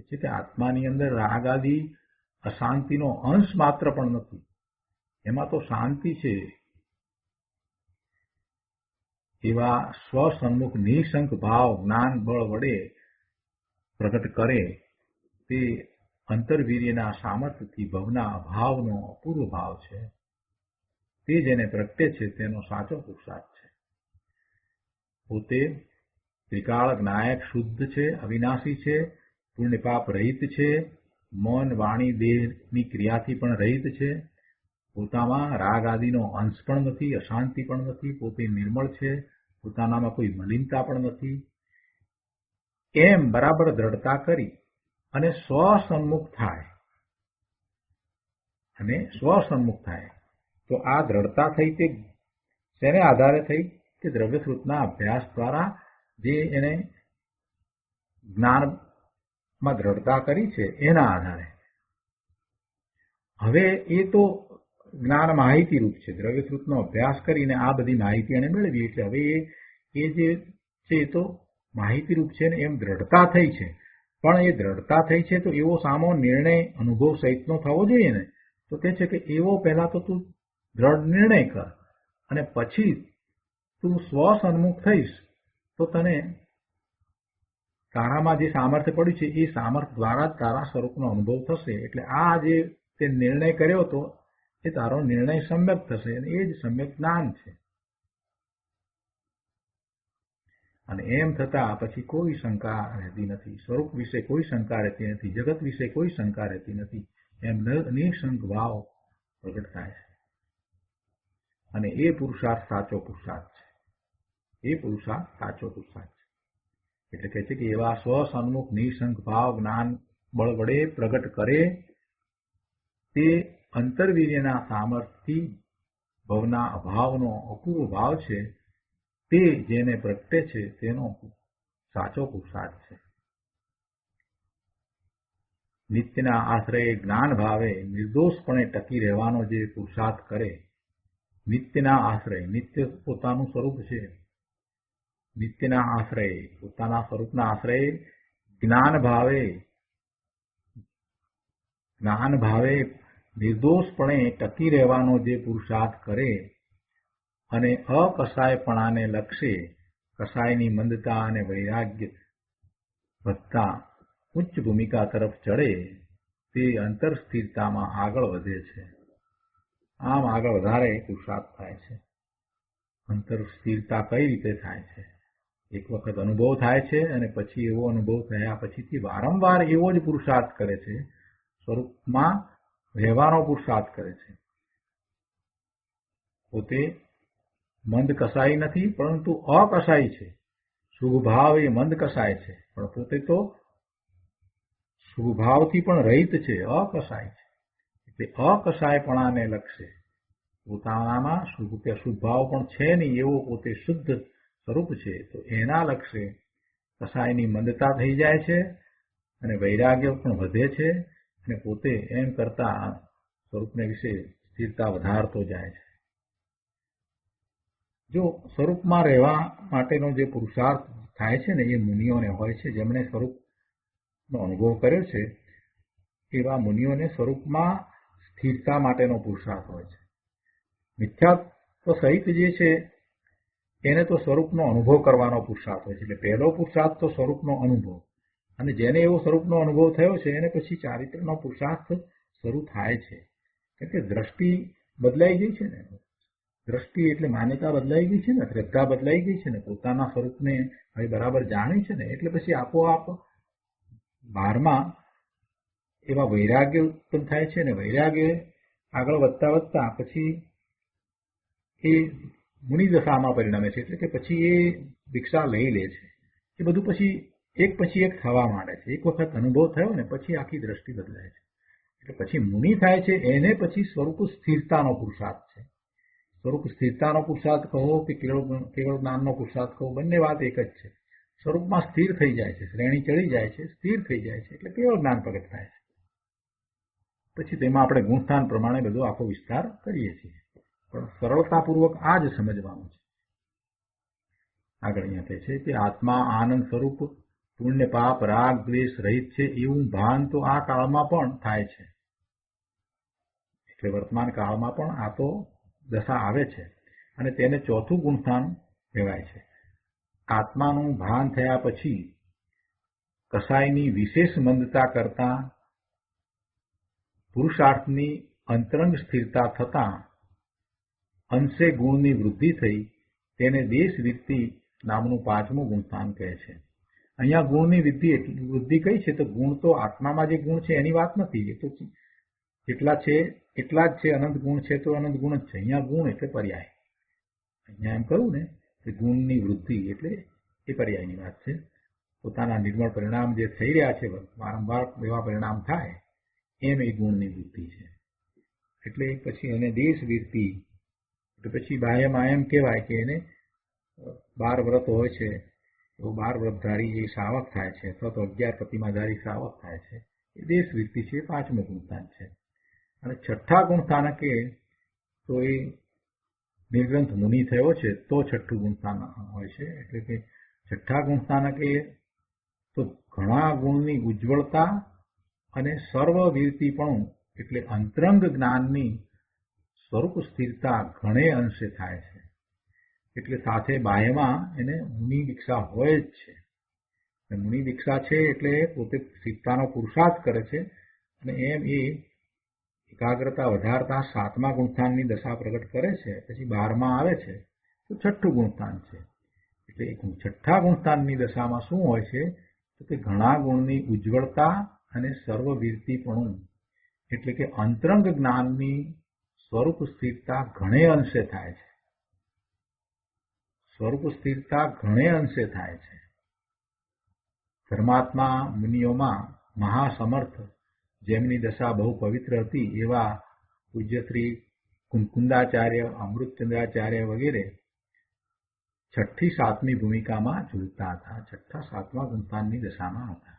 કે આત્માની અંદર રાગ આદિ અશાંતિનો અંશ માત્ર પણ નથી. એમાં તો શાંતિ છે. એવા સ્વસન્મુખ નિઃશંક ભાવ જ્ઞાન બળ વડે પ્રગટ કરે તે અંતરવીર્યના સામર્થ્યથી ભવના અભાવનો અપૂર્વ ભાવ છે. તે જેને પ્રગટે છે તેનો સાચો પુરુષાર્થ છે. પોતે ત્રિકાળ જ્ઞાયક શુદ્ધ છે, અવિનાશી છે, પુણ્ય પાપ રહિત છે, મન, વાણી, દેહની ક્રિયાથી પણ રહિત છે. પોતામાં રાગ આદિનો અંશ પણ નથી, અશાંતિ પણ નથી, પોતે નિર્મળ છે, પોતાનામાં કોઈ મલિનતા પણ નથી. એમ બરાબર દ્રઢતા કરી અને સ્વસન્મુખ થાય. તો આ દ્રઢતા થઈ તે શેને આધારે થઈ? કે દ્રવ્યશ્રુતના અભ્યાસ દ્વારા જે એને જ્ઞાનમાં દ્રઢતા કરી છે એના આધારે. હવે એ તો જ્ઞાન માહિતી રૂપ છે. દ્રવ્યશ્રુતનો અભ્યાસ કરીને આ બધી માહિતી એને મેળવી. એટલે હવે એ જે છે એ તો માહિતી રૂપ છે ને એમ દ્રઢતા થઈ છે. પણ એ દ્રઢતા થઈ છે તો એવો સામો નિર્ણય અનુભવ સહિતનો થવો જોઈએ ને. તો તે છે કે એવો પહેલા તો તું દ્રઢ નિર્ણય કર અને પછી તું સ્વસન્મુખ થઈશ તો તને તારામાં જે સામર્થ્ય પડ્યું છે એ સામર્થ્ય દ્વારા જ તારા સ્વરૂપનો અનુભવ થશે. એટલે આ જે તે નિર્ણય કર્યો હતો એ તારો નિર્ણય સમ્યક થશે અને એ જ સમ્યક જ્ઞાન છે. અને એમ થતા પછી કોઈ શંકા રહેતી નથી. સ્વરૂપ વિશે કોઈ શંકા રહેતી નથી, જગત વિશે કોઈ શંકા રહેતી નથી. એમ નિઃશંક ભાવ પ્રગટ થાય છે. અને એ પુરુષાર્થ સાચો પુરુષાર્થ છે. એટલે કહે છે કે એવા સ્વસન્મુખ નિઃશંક ભાવ જ્ઞાન બળ વડે પ્રગટ કરે તે અંતરવીર્યના સામર્થ્યથી ભવના અભાવનો અપૂર્વ ભાવ છે. તે જેને પ્રગટે છે તેનો સાચો પુરુષાર્થ છે. નિત્યના આશ્રય જ્ઞાન ભાવે નિર્દોષપણે ટકી રહેવાનો જે પુરુષાર્થ કરે, નિત્યના આશ્રય, નિત્ય પોતાનું સ્વરૂપ છે. નિત્યના આશ્રય, પોતાના સ્વરૂપના આશ્રય જ્ઞાન ભાવે નિર્દોષપણે ટકી રહેવાનો જે પુરુષાર્થ કરે અને અકસાયપણાને લક્ષે કસાયની મંદતા અને વૈરાગ્ય વધતા ઉચ્ચ ભૂમિકા તરફ ચડે તે અંતર સ્થિરતામાં આગળ વધે છે. આમ આગળ વધારે પુરુષાર્થ થાય છે. અંતર સ્થિરતા કઈ રીતે થાય છે? એક વખત અનુભવ થાય છે અને પછી એવો અનુભવ થયા પછીથી વારંવાર એવો જ પુરુષાર્થ કરે છે. સ્વરૂપમાં રહેવાનો પુરુષાર્થ કરે છે. પોતે મંદ કસાઈ નથી પરંતુ અકસાઈ છે. શુભ ભાવ એ મંદ કસાય છે પણ પોતે તો શુભ ભાવથી પણ રહિત છે, અકસાય છે. એટલે અકસાયપણાને લક્ષે પોતાનામાં શુભ ભાવ પણ છે નહીં એવો પોતે શુદ્ધ સ્વરૂપ છે. તો એના લક્ષે કસાયની મંદતા થઈ જાય છે અને વૈરાગ્ય પણ વધે છે અને પોતે એમ કરતા સ્વરૂપને વિશે સ્થિરતા વધારતો જાય છે. જો સ્વરૂપમાં રહેવા માટેનો જે પુરુષાર્થ થાય છે ને એ મુનિઓને હોય છે. જેમણે સ્વરૂપનો અનુભવ કર્યો છે એવા મુનિઓને સ્વરૂપમાં સ્થિરતા માટેનો પુરુષાર્થ હોય છે. મિથ્યાત્વ સહિત જે છે એને તો સ્વરૂપનો અનુભવ કરવાનો પુરુષાર્થ હોય છે. એટલે પહેલો પુરુષાર્થ તો સ્વરૂપનો અનુભવ, અને જેને એવો સ્વરૂપનો અનુભવ થયો છે એને પછી ચારિત્રનો પુરુષાર્થ શરૂ થાય છે. કેમ કે દ્રષ્ટિ બદલાઈ ગઈ છે ને, દ્રષ્ટિ એટલે માન્યતા બદલાઈ ગઈ છે ને, શ્રદ્ધા બદલાઈ ગઈ છે ને, પોતાના સ્વરૂપને હવે બરાબર જાણી છે ને, એટલે પછી આપોઆપ બહારમાં એવા વૈરાગ્ય ઉત્પન્ન થાય છે ને, વૈરાગ્ય આગળ વધતા વધતા પછી એ મુનિ દશામાં પરિણમે છે, એટલે કે પછી એ દીક્ષા લઈ લે છે. એ બધું પછી એક થવા માંડે છે. એક વખત અનુભવ થયો ને પછી આખી દ્રષ્ટિ બદલાય છે. એટલે પછી મુનિ થાય છે એને પછી સ્વરૂપ સ્થિરતાનો પુરુષાર્થ છે. સ્વરૂપ સ્થિરતાનો પુરુષાર્થ કહો કે કેવળ જ્ઞાનનો પુરુષાર્થ કહો, બંને વાત એક જ છે. સ્વરૂપમાં સ્થિર થઈ જાય છે, શ્રેણી ચડી જાય છે, સ્થિર થઈ જાય છે, એટલે કેવળ જ્ઞાન પ્રગટ થાય છે. પછી તેમાં આપણે ગુણસ્થાન પ્રમાણે બધો આખો વિસ્તાર કરીએ છીએ, પણ સરળતાપૂર્વક આ જ સમજવાનું છે. આગળ અહીંયા કહે છે કે આત્મા આનંદ સ્વરૂપ પુણ્ય પાપ રાગ દ્વેષ રહિત છે એવું ભાન તો આ કાળમાં પણ થાય છે. એટલે વર્તમાન કાળમાં પણ આ તો દશા આવે છે અને તેને ચોથું ગુણસ્થાન કહેવાય છે. આત્માનું ભાન થયા પછી કસાયની વિશેષ મંદતા કરતા પુરુષાર્થની અંતરંગ સ્થિરતા થતા અંશે ગુણની વૃદ્ધિ થઈ તેને દેશવૃત્તિ નામનું પાંચમું ગુણસ્થાન કહે છે. અહીંયા ગુણની વૃદ્ધિ કઈ છે? તો ગુણ તો આત્મામાં જે ગુણ છે એની વાત નથી. એ તો એટલા છે એટલા જ છે. અનંત ગુણ છે તો અનંત ગુણ જ છે. અહીંયા ગુણ એટલે પર્યાય. અહીંયા એમ કહ્યું ને કે ગુણની વૃદ્ધિ એટલે એ પર્યાયની વાત છે. પોતાના નિર્મળ પરિણામ જે થઈ રહ્યા છે, વારંવાર એવા પરિણામ થાય એમ એ ગુણની વૃદ્ધિ છે. એટલે પછી એને દેશવૃત્તિ, એટલે પછી બાહ્યમાં એમ કહેવાય કે એને 12 વ્રત હોય છે એવું 12 વ્રતધારી જે શ્રાવક થાય છે, અથવા તો 11 પ્રતિમાધારી શ્રાવક થાય છે, એ દેશવૃત્તિ છે. પાંચમું ગુણસ્થાન છે. અને છઠ્ઠા ગુણસ્થાનકે તો એ નિર્ગ્રંથ મુનિ થયો છે તો છઠ્ઠું ગુણસ્થાન હોય છે. એટલે કે છઠ્ઠા ગુણસ્થાનકે તો ઘણા ગુણની ઉજ્જવળતા અને સર્વવીરતીપણું એટલે અંતરંગ જ્ઞાનની સ્વરૂપ સ્થિરતા ઘણે અંશે થાય છે. એટલે સાથે બાહ્યમાં એને મુનિ દીક્ષા હોય જ છે. મુનિ દીક્ષા છે એટલે પોતે સ્થિરતાનો પુરુષાર્થ કરે છે અને એમ એ એકાગ્રતા વધારતા સાતમા ગુણસ્થાનની દશા પ્રગટ કરે છે. પછી 12માં આવે છે તો છઠ્ઠું ગુણસ્થાન છે. એટલે છઠ્ઠા ગુણસ્થાનની દશામાં શું હોય છે તો કે ઘણા ગુણની ઉજ્જવળતા અને સર્વવીરતીપણું એટલે કે અંતરંગ જ્ઞાનની સ્વરૂપ સ્થિરતા ઘણે અંશે થાય છે. સ્વરૂપ સ્થિરતા ઘણે અંશે થાય છે. ધર્માત્મા મુનિઓમાં મહાસમર્થ જેમની દશા બહુ પવિત્ર હતી એવા પૂજ્ય શ્રી કુંદાચાર્ય, અમૃતચંદ્રાચાર્ય વગેરે છઠ્ઠી સાતમી ભૂમિકામાં ઝૂલતા હતા. છઠ્ઠા સાતમા ગુણસ્થાનની દશામાં હતા.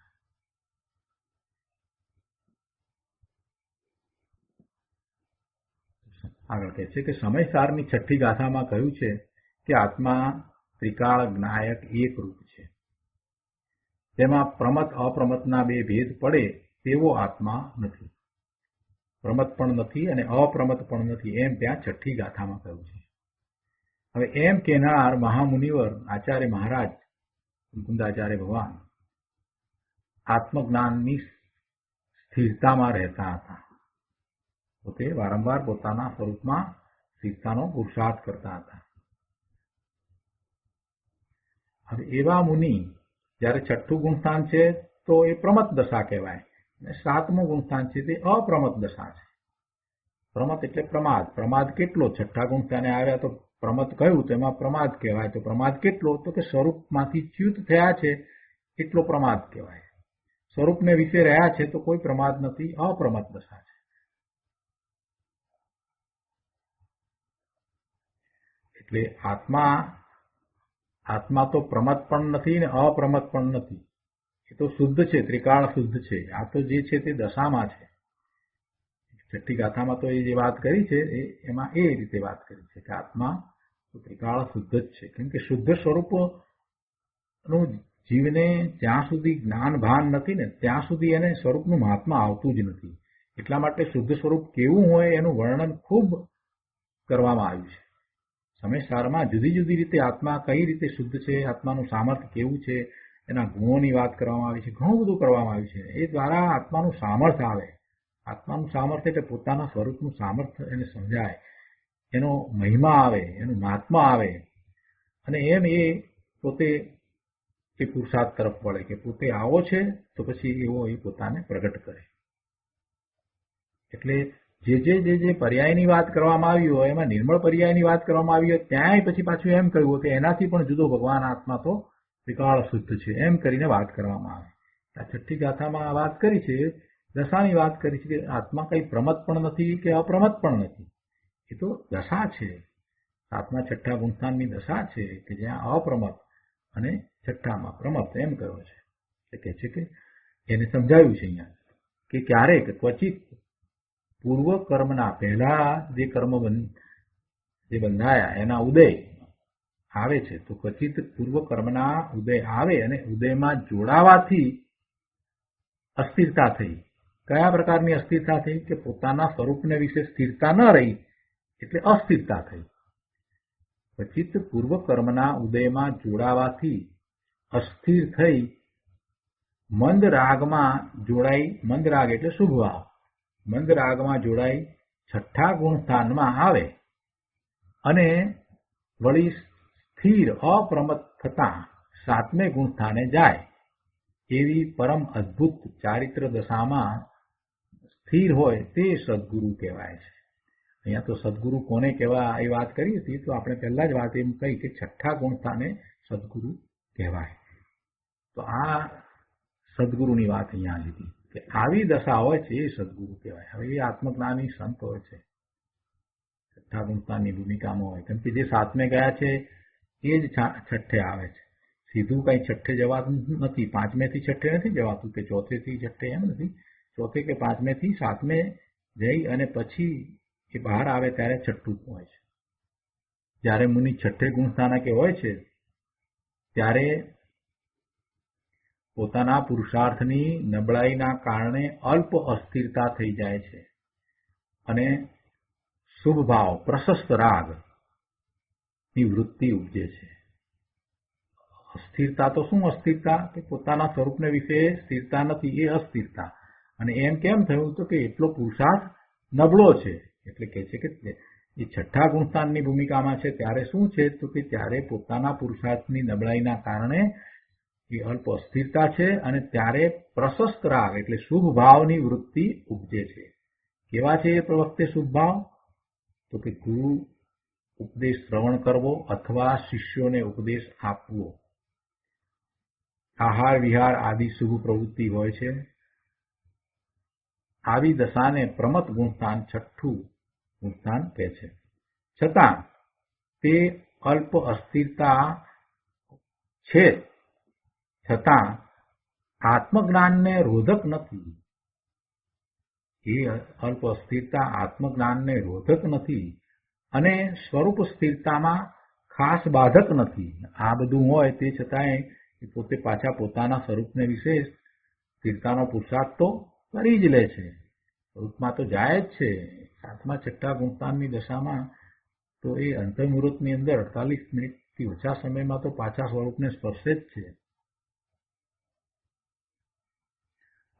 આગળ કહે છે કે સમયસારની છઠ્ઠી ગાથામાં કહ્યું છે કે આત્મા ત્રિકાળ જ્ઞાયક એક રૂપ છે. તેમાં પ્રમત અપ્રમતના બે ભેદ પડે તેવો આત્મા નથી. પ્રમત પણ નથી અને અપ્રમત પણ નથી એમ ત્યાં છઠ્ઠી ગાથામાં કહ્યું છે. હવે એમ કહેનાર મહામુનિવર આચાર્ય મહારાજ કુંદાચાર્ય ભગવાન આત્મજ્ઞાનની સ્થિરતામાં રહેતા હતા. પોતે વારંવાર પોતાના સ્વરૂપમાં સ્થિરતાનો પુરુષાર્થ કરતા હતા. હવે એવા મુનિ જ્યારે છઠ્ઠું ગુણસ્થાન છે તો એ પ્રમત દશા કહેવાય અને સાતમું ગુણસ્થાન છે તે અપ્રમત દશા છે. પ્રમત એટલે પ્રમાદ. પ્રમાદ કેટલો? છઠ્ઠા ગુણસ્થાને આવ્યા તો પ્રમત કહ્યું તો એમાં પ્રમાદ કહેવાય. તો પ્રમાદ કેટલો? તો કે સ્વરૂપમાંથી ચ્યુત થયા છે એટલો પ્રમાદ કહેવાય. સ્વરૂપને વિશે રહ્યા છે તો કોઈ પ્રમાદ નથી, અપ્રમત દશા છે. એટલે આત્મા તો પ્રમત પણ નથી ને અપ્રમત પણ નથી. એ તો શુદ્ધ છે, ત્રિકાળ શુદ્ધ છે. આ તો જે છે તે દશામાં છે. છઠ્ઠી ગાથામાં તો એ જે વાત કરી છે એમાં એ રીતે વાત કરી છે કે આત્મા તો ત્રિકાળ શુદ્ધ જ છે. કેમ કે શુદ્ધ સ્વરૂપનું જીવને જ્યાં સુધી જ્ઞાન ભાન નથી ને ત્યાં સુધી એને સ્વરૂપનું મહાત્મા આવતું જ નથી. એટલા માટે શુદ્ધ સ્વરૂપ કેવું હોય એનું વર્ણન ખૂબ કરવામાં આવ્યું છે. સમયસારમાં જુદી જુદી રીતે આત્મા કઈ રીતે શુદ્ધ છે, આત્માનું સામર્થ્ય કેવું છે, એના ગુણોની વાત કરવામાં આવી છે. ઘણું બધું કરવામાં આવ્યું છે. એ દ્વારા આત્માનું સામર્થ્ય આવે, આત્માનું સામર્થ્ય એટલે પોતાના સ્વરૂપનું સામર્થ્ય એને સમજાય, એનો મહિમા આવે, એનું મહાત્મા આવે, અને એમ એ પોતે એ પુરુષાર્થ તરફ વળે કે પોતે આવો છે તો પછી એવો એ પોતાને પ્રગટ કરે. એટલે જે પર્યાયની વાત કરવામાં આવી હોય એમાં નિર્મળ પર્યાયની વાત કરવામાં આવી હોય ત્યાંય પછી પાછું એમ કહ્યું કે એનાથી પણ જુદો ભગવાન આત્મા તો વિકાળ શુદ્ધ છે, એમ કરીને વાત કરવામાં આવે. આ છઠ્ઠી ગાથામાં વાત કરી છે, દશાની વાત કરી છે કે આત્મા કંઈ પ્રમત પણ નથી કે અપ્રમત પણ નથી, એ તો દશા છે. સાતમા છઠ્ઠા ગુણસ્થાનની દશા છે કે જ્યાં અપ્રમત અને છઠ્ઠામાં પ્રમત એમ કહ્યું છે. એટલે કહે છે કે એને સમજાવ્યું છે અહીંયા કે ક્યારેક ક્વચિત પૂર્વ કર્મના પહેલા જે કર્મ જે બંધાયા એના ઉદય આવે છે, તો ક્વચિત પૂર્વ કર્મના ઉદય આવે અને ઉદયમાં જોડાવાથી અસ્થિરતા થઈ. કયા પ્રકારની અસ્થિરતા થઈ કે પોતાના સ્વરૂપને વિશે સ્થિરતા ન રહી એટલે અસ્થિરતા થઈ. ક્વચિત પૂર્વ કર્મના ઉદયમાં જોડાવાથી અસ્થિર થઈ મંદ રાગમાં જોડાઈ, મંદ રાગ એટલે શુભ ભાવ, મંદ રાગમાં જોડાઈ છઠ્ઠા ગુણસ્થાનમાં આવે અને વળી સ્થિર અપ્રમત થતા સાતમે ગુણસ્થાને જાય. એવી પરમ અદ્ભુત ચારિત્ર દશામાં સ્થિર હોય તે સદગુરુ કહેવાય છે. અહીંયા તો સદગુરુ કોને કહેવા એ વાત કરી હતી, તો આપણે પહેલા જ વાત એમ કહી કે છઠ્ઠા ગુણસ્થાને સદગુરુ કહેવાય. તો આ સદગુરુની વાત અહીંયા લીધી કે આવી દશા હોય છે એ સદગુરુ કહેવાય. હવે એ આત્મજ્ઞાની સંત હોય છે, છઠ્ઠા ગુણસ્થાનની ભૂમિકામાં હોય, કેમ કે જે સાતમે ગયા છે એ જ છઠ્ઠે આવે છે. સીધું કઈ છઠ્ઠે જવાતું નથી, પાંચમેથી છઠ્ઠે નથી જવાતું કે ચોથેથી છઠ્ઠે, એમ નથી. ચોથે કે પાંચમેથી સાતમે જઈ અને પછી એ બહાર આવે ત્યારે છઠ્ઠું હોય છે. જ્યારે મુનિ છઠ્ઠે ગુણસ્થાનકે હોય છે ત્યારે પોતાના પુરુષાર્થની નબળાઈના કારણે અલ્પ અસ્થિરતા થઈ જાય છે અને શુભ ભાવ પ્રશસ્ત રાગ ની વૃત્તિ ઉપજે છે. અસ્થિરતા તો શું અસ્થિરતા કે પોતાના સ્વરૂપને વિશે સ્થિરતા નથી, એ અસ્થિરતા. અને એમ કેમ થયું તો કે એટલો પુરુષાર્થ નબળો છે. એટલે કહે છે કે એ છઠ્ઠા ગુણસ્થાનની ભૂમિકામાં છે ત્યારે શું છે તો કે ત્યારે પોતાના પુરુષાર્થની નબળાઈના કારણે એ અલ્પ અસ્થિરતા છે અને ત્યારે પ્રશસ્ત રાગ એટલે શુભ ભાવની વૃત્તિ ઉપજે છે. કેવા છે એ વખતે શુભ ભાવ તો કે ગુરુ ઉપદેશ શ્રવણ કરવો અથવા શિષ્યોને ઉપદેશ આપવો, આહાર વિહાર આદિ શુભ પ્રવૃત્તિ હોય છે. આવી દશાને પ્રમત ગુણસ્થાન છઠ્ઠું ગુણસ્થાન કહે છે. છતાં તે અલ્પ અસ્થિરતા છે, છતાં આત્મજ્ઞાનને રોધક નથી. એ અલ્પ અસ્થિરતા આત્મજ્ઞાનને રોધક નથી અને સ્વરૂપ સ્થિરતામાં ખાસ બાધક નથી. આ બધું હોય તે છતાંય પોતે પાછા પોતાના સ્વરૂપને વિશે સ્થિરતાનો પુરુષાર્થ તો કરી જ લે છે, સ્વરૂપમાં તો જાય જ છે. સાતમા છઠ્ઠા ગુણસ્થાનની દશામાં તો એ અંતર્મુહૂર્તની અંદર 48 મિનિટથી ઓછા સમયમાં તો પાછા સ્વરૂપને સ્પર્શે જ છે.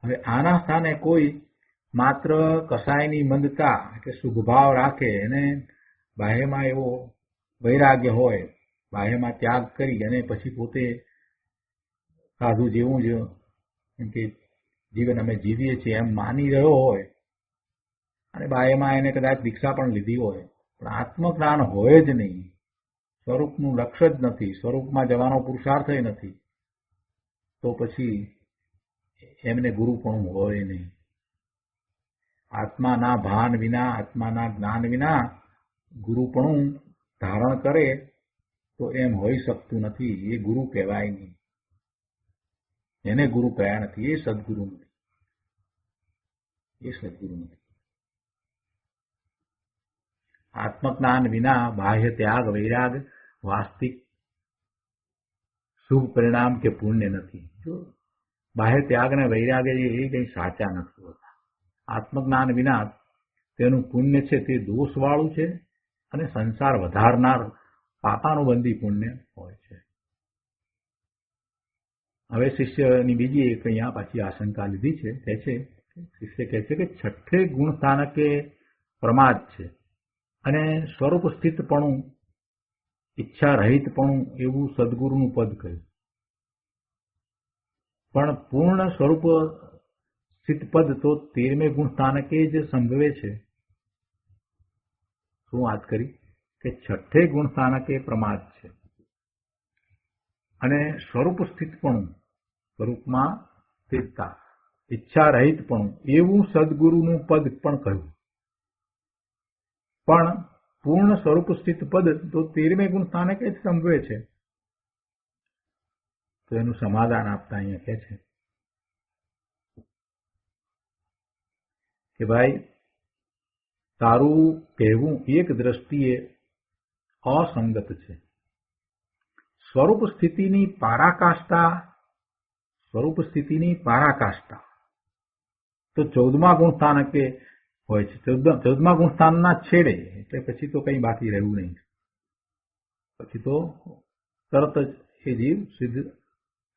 હવે આના સ્થાને કોઈ માત્ર કસાયની મંદતા કે શુભભાવ રાખે અને બાહ્યમાં એવો વૈરાગ્ય હોય, બાહ્યમાં ત્યાગ કરી અને પછી પોતે સાધુ જેવું જ એમ કે જીવન અમે જીવીએ છીએ એમ માની રહ્યો હોય અને બાહ્યમાં એને કદાચ દીક્ષા પણ લીધી હોય પણ આત્મજ્ઞાન હોય જ નહીં, સ્વરૂપનું લક્ષ્ય જ નથી, સ્વરૂપમાં જવાનો પુરુષાર્થ નથી, તો પછી એમને ગુરુ પણ હોય નહીં. આત્માના ભાન વિના, આત્માના જ્ઞાન વિના ગુરુપણું ધારણ કરે તો એમ હોઈ શકતું નથી. એ ગુરુ કહેવાય નહીં, એને ગુરુ કહેવાય નથી, એ સદગુરુ નથી, એ સદગુરુ નથી. આત્મજ્ઞાન વિના બાહ્ય ત્યાગ વૈરાગ વાસ્તવિક શુભ પરિણામ કે પુણ્ય નથી. જો બાહ્ય ત્યાગ અને વૈરાગ એ કંઈ સાચા નથી હોતા. આત્મજ્ઞાન વિના તેનું પુણ્ય છે તે દોષવાળું છે અને સંસાર વધારનાર પાપાનુબંધી પુણ્ય હોય છે. હવે શિષ્યની બીજી એક અહીંયા પાછી આશંકા લીધી છે, કહે છે કે શિષ્ય કહે છે કે છઠ્ઠે ગુણ સ્થાનકે પ્રમાદ છે અને સ્વરૂપ સ્થિતપણું, ઈચ્છા રહિતપણું એવું સદગુરુનું પદ કહ્યું. પણ પૂર્ણ સ્વરૂપ સ્થિત પદ તો 13મે ગુણ સ્થાનકે જ સંભવે છે. શું વાત કરી કે છઠ્ઠે ગુણ સ્થાનકે પ્રમાદ છે અને સ્વરૂપ સ્થિતપણું, સ્વરૂપમાં સ્થિરતા, ઈચ્છા રહિતપણું એવું સદગુરુનું પદ પણ કહ્યું. પણ પૂર્ણ સ્વરૂપ સ્થિત પદ તો 13મે ગુણ સ્થાનકે જ સંભવે છે. તો એનું સમાધાન આપતા અહીંયા કહે છે કે ભાઈ તારું કહેવું એક દ્રષ્ટિએ અસંગત છે. સ્વરૂપ સ્થિતિની પારાકાષ્ઠા તો 14મા ગુણ સ્થાનકે હોય છે. 14મા ગુણ સ્થાનના છેડે, એટલે પછી તો કંઈ બાકી રહ્યું નહીં. પછી તો તરત જ એ જીવ સિદ્ધ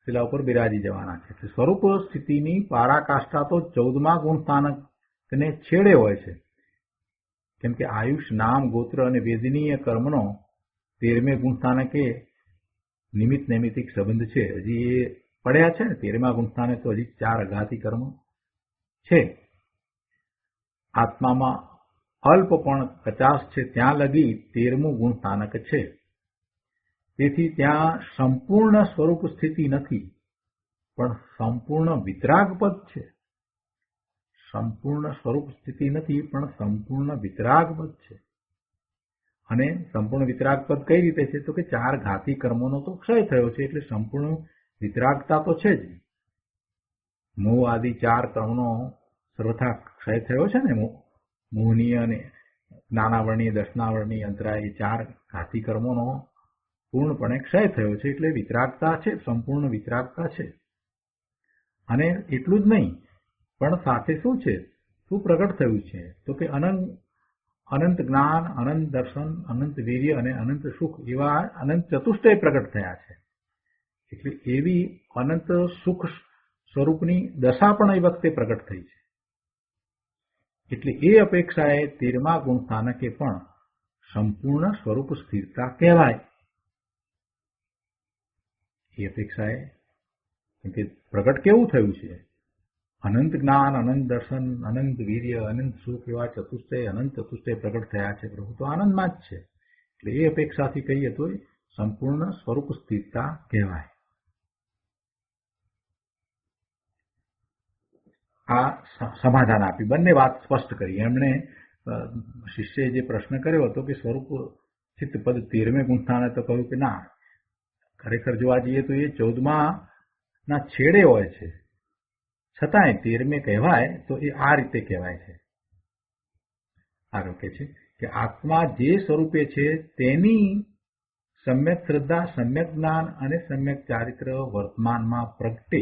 શિલા ઉપર બિરાજી જવાના છે. એટલે સ્વરૂપ સ્થિતિની પારાકાષ્ઠા તો 14મા ગુણ સ્થાનકને છેડે હોય છે. કેમ કે આયુષ, નામ, ગોત્ર અને વેદનીય કર્મનો 13મે ગુણ સ્થાનકે નિમિત્ત નૈમિત્તિક સંબંધ છે. હજી એ પડ્યા છે ને 13મા ગુણ સ્થાને તો હજી 4 અઘાતી કર્મ છે. આત્મામાં અલ્પ પણ કચાશ છે ત્યાં લગી 13મું ગુણ સ્થાનક છે. તેથી ત્યાં સંપૂર્ણ સ્વરૂપ સ્થિતિ નથી, પણ સંપૂર્ણ વિતરાગ પદ છે. સંપૂર્ણ સ્વરૂપ સ્થિતિ નથી, પણ સંપૂર્ણ વિતરાગ પદ છે. અને સંપૂર્ણ વિતરાગ પદ કઈ રીતે છે? તો કે 4 ઘાતી કર્મોનો તો ક્ષય થયો છે, એટલે સંપૂર્ણ વિતરાગતા તો છે જ. મોહ આદિ 4 કર્મનો સર્વથા ક્ષય થયો છે ને. મોહનીય અને જ્ઞાનાવરણીય, દર્શનાવરણીય, અંતરાય 4 ઘાતી કર્મોનો પૂર્ણપણે ક્ષય થયો છે, એટલે વિતરાગતા છે, સંપૂર્ણ વિતરાગતા છે. અને એટલું જ નહીં, પણ સાથે શું છે? શું પ્રગટ થયું છે? તો કે અનંત જ્ઞાન, અનંત દર્શન, અનંત વીર્ય અને અનંત સુખ એવા અનંત ચતુષ્ટય પ્રગટ થયા છે. એટલે એવી અનંત સુખ સ્વરૂપની દશા પણ એ વખતે પ્રગટ થઈ છે. એટલે એ અપેક્ષાએ 13મા ગુણ સ્થાનકે પણ સંપૂર્ણ સ્વરૂપ સ્થિરતા કહેવાય. એ અપેક્ષાએ કેમ કે પ્રગટ કેવું થયું છે? અનંત જ્ઞાન, અનંત દર્શન, અનંત વીર્ય, અનંત સુખ એવા અનંત ચતુષ્ટય પ્રગટ થયા છે. પ્રભુ તો આનંદમાં જ છે. એટલે એ અપેક્ષાથી કહીએ તો સંપૂર્ણ સ્વરૂપ સ્થિરતા કહેવાય. આ સમાધાન આપી, બંને વાત સ્પષ્ટ કરી. એમણે શિષ્યએ જે પ્રશ્ન કર્યો હતો કે સ્વરૂપ સ્થિત પદ 13મે ગુણ સ્થાને, તો કહ્યું કે ના, ખરેખર જોવા જઈએ તો એ 14મા છેડે હોય છે, છતાંય 13મે કહેવાય તો એ આ રીતે કહેવાય છે. આગળ કહે છે કે આત્મા જે સ્વરૂપે છે તેની સમ્યક શ્રદ્ધા, સમ્યક જ્ઞાન અને સમ્યક ચારિત્ર વર્તમાનમાં પ્રગટે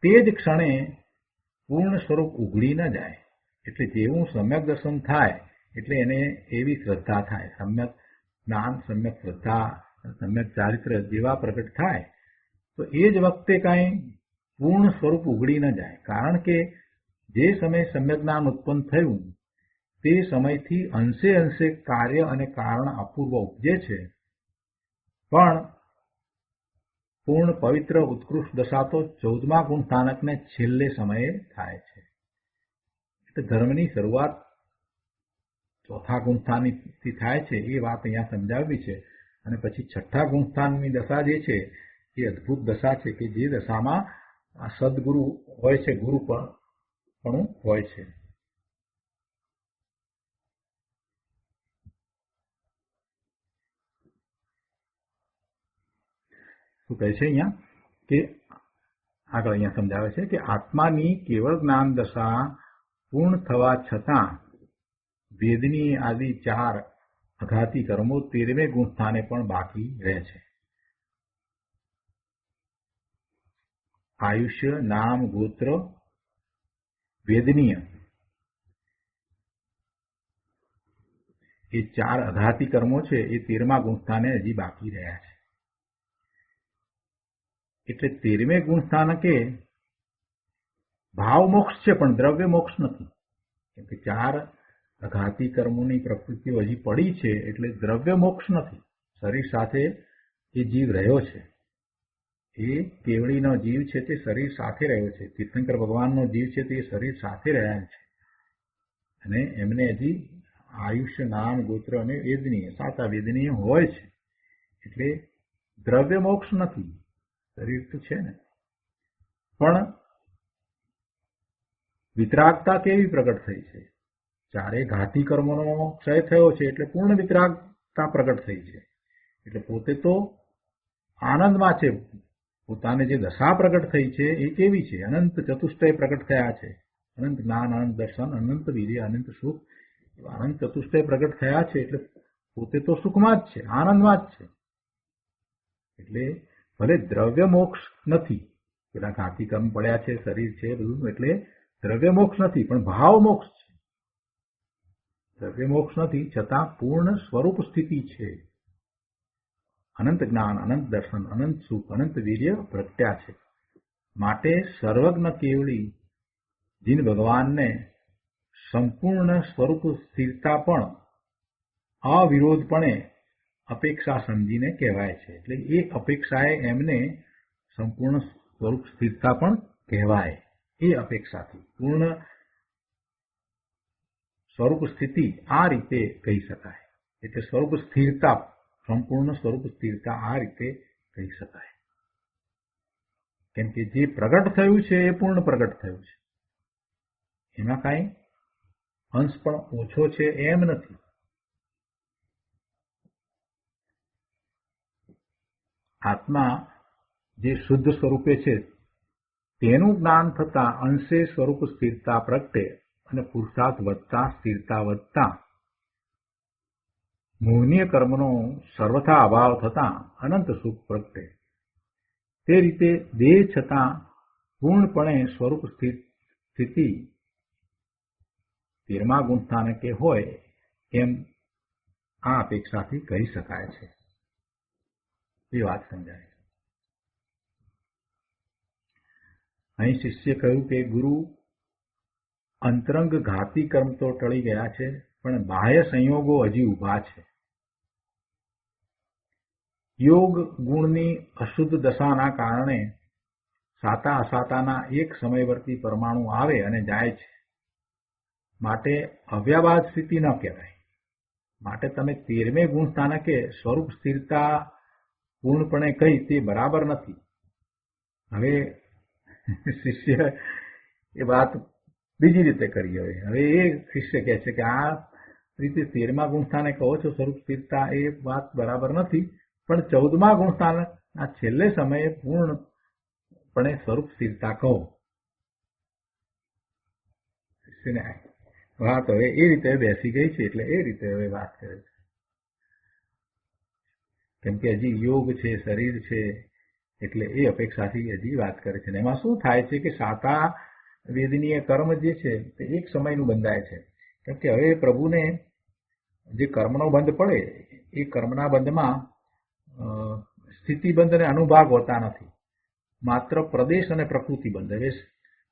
તે જ ક્ષણે પૂર્ણ સ્વરૂપ ઉઘડી ન જાય. એટલે જેવું સમ્યક દર્શન થાય એટલે એને એવી શ્રદ્ધા થાય, સમ્યક જ્ઞાન, સમ્યક શ્રદ્ધા, સમ્યક ચારિત્ર જેવા પ્રગટ થાય તો એ જ વખતે કાંઈ પૂર્ણ સ્વરૂપ ઉઘડી ન જાય. કારણ કે જે સમયે સમ્યક જ્ઞાન ઉત્પન્ન થયું તે સમયથી અંશે અંશે કાર્ય અને કારણ અપૂર્વ ઉપજે છે, પણ પૂર્ણ પવિત્ર ઉત્કૃષ્ટ દશા તો 14મા ગુણ સ્થાનકને છેલ્લે સમયે થાય છે. એટલે ધર્મની શરૂઆત 4થા ગુણ સ્થાનથી થાય છે, એ વાત અહીંયા સમજાવવી છે. અને પછી 6ઠ્ઠા ગુણ સ્થાનની દશા જે છે એ અદભુત દશા છે કે જે દશામાં આ સદગુરુ હોય છે, ગુરુ પણ હોય છે. શું કહે છે અહીંયા કે આગળ અહીંયા સમજાવે છે કે આત્માની કેવળ જ્ઞાન દશા પૂર્ણ થવા છતાં વેદની આદિ 4 અઘાતી કર્મો 13મે ગુણ સ્થાને પણ બાકી રહે છે. આયુષ્ય, નામ, ગોત્ર, વેદનીય એ 4 અઘાતી કર્મો છે એ 13મા ગુણ સ્થાને હજી બાકી રહ્યા છે. એટલે 13મે ગુણ સ્થાનકે ભાવ મોક્ષ છે પણ દ્રવ્ય મોક્ષ નથી. કેમ કે 4 ઘાતી કર્મોની પ્રકૃતિઓ હજી પડી છે એટલે દ્રવ્ય મોક્ષ નથી. શરીર સાથે એ જીવ રહ્યો છે, એ કેવડીનો જીવ છે તે શરીર સાથે રહ્યો છે. તીર્થંકર ભગવાનનો જીવ છે તે શરીર સાથે રહ્યા છે અને એમને હજી આયુષ્ય, નામ, ગોત્ર અને વેદનીય, 7 વેદનીય હોય છે. એટલે દ્રવ્ય મોક્ષ નથી. શરીર તો છે ને, પણ વિતરાગતા કેવી પ્રગટ થઈ છે? 4 ઘાતી કર્મોનો ક્ષય થયો છે એટલે પૂર્ણ વિતરાગતા પ્રગટ થઈ છે. એટલે પોતે તો આનંદમાં છે. પોતાને જે દશા પ્રગટ થઈ છે એ કેવી છે? અનંત ચતુષ્ટય પ્રગટ થયા છે. અનંત જ્ઞાન, અનંત દર્શન, અનંત વીર્ય, અનંત સુખ, અનંત ચતુષ્ટય પ્રગટ થયા છે. એટલે પોતે તો સુખમાં જ છે, આનંદમાં જ છે. એટલે ભલે દ્રવ્ય મોક્ષ નથી, પેલા ઘાતી કર્મ પડ્યા છે, શરીર છે બધું, એટલે દ્રવ્ય મોક્ષ નથી, પણ ભાવ મોક્ષ છે. દ્રવ્ય મોક્ષ નથી છતાં પૂર્ણ સ્વરૂપ સ્થિતિ છે. અનંત જ્ઞાન, અનંત દર્શન, અનંત સુખ, અનંત વીર્ય પ્રગટ્યા છે. માટે સર્વજ્ઞ કેવળી જીન ભગવાનને સંપૂર્ણ સ્વરૂપ સ્થિરતા પણ અવિરોધપણે અપેક્ષા સમજીને કહેવાય છે. એટલે એ અપેક્ષાએ એમને સંપૂર્ણ સ્વરૂપ સ્થિરતા પણ કહેવાય. એ અપેક્ષાથી પૂર્ણ સ્વરૂપ સ્થિતિ આ રીતે કહી શકાય. એટલે સ્વરૂપ સ્થિરતા, સંપૂર્ણ સ્વરૂપ સ્થિરતા આ રીતે કહી શકાય. કેમ કે જે પ્રગટ થયું છે એ પૂર્ણ પ્રગટ થયું છે. એમાં કાંઈ અંશ પણ ઓછો છે એમ નથી. આત્મા જે શુદ્ધ સ્વરૂપે છે તેનું જ્ઞાન થતા અંશે સ્વરૂપ સ્થિરતા પ્રગટે અને પુરુષાર્થ વધતા, સ્થિરતા વધતા મોહનીય કર્મનો સર્વથા અભાવ થતા અનંત સુખ પ્રગટે. તે રીતે દેહ છતાં પૂર્ણપણે સ્વરૂપ સ્થિતિ 13મા ગુણસ્થાનકે હોય એમ આ અપેક્ષાથી કહી શકાય છે. એ વાત સમજાય. અહીં શિષ્ય કહ્યું કે ગુરુ, અંતરંગ ઘાતી કર્મ તો ટળી ગયા છે પણ બાહ્ય સંયોગો હજી ઊભા છે. યોગ ગુણની અશુદ્ધ દશાના કારણે સાતા અસાતાના એક સમયવર્તી પરમાણુ આવે અને જાય છે. માટે અવ્યાબાદ સ્થિતિ ન કહેવાય. માટે તમે 13મે ગુણસ્થાનકે સ્વરૂપ સ્થિરતા પૂર્ણપણે કહી તે બરાબર નથી. હવે શિષ્ય એ વાત બીજી રીતે કરી. હવે એ શિષ્ય કહે છે કે આ રીતે 13મા ગુણસ્થાને કહો છો સ્વરૂપ સ્થિરતા, એ વાત બરાબર નથી, પણ 14મા ગુણસ્થાનના છેલ્લે સમયે પૂર્ણપણે સ્વરૂપ સ્થિરતા કહો. શિષ્યને વાત હવે એ રીતે બેસી ગઈ છે એટલે એ રીતે હવે વાત કરે છે. કેમ કે હજી યોગ છે, શરીર છે, એટલે એ અપેક્ષાથી હજી વાત કરે છે. એમાં શું થાય છે કે સાતા વેદનીય કર્મ જે છે તે એક સમયનું બંધાય છે. કેમ કે હવે પ્રભુને જે કર્મનો બંધ પડે એ કર્મના બંધમાં સ્થિતિબંધ અને અનુભાગ હોતા નથી, માત્ર પ્રદેશ અને પ્રકૃતિ બંધ. હવે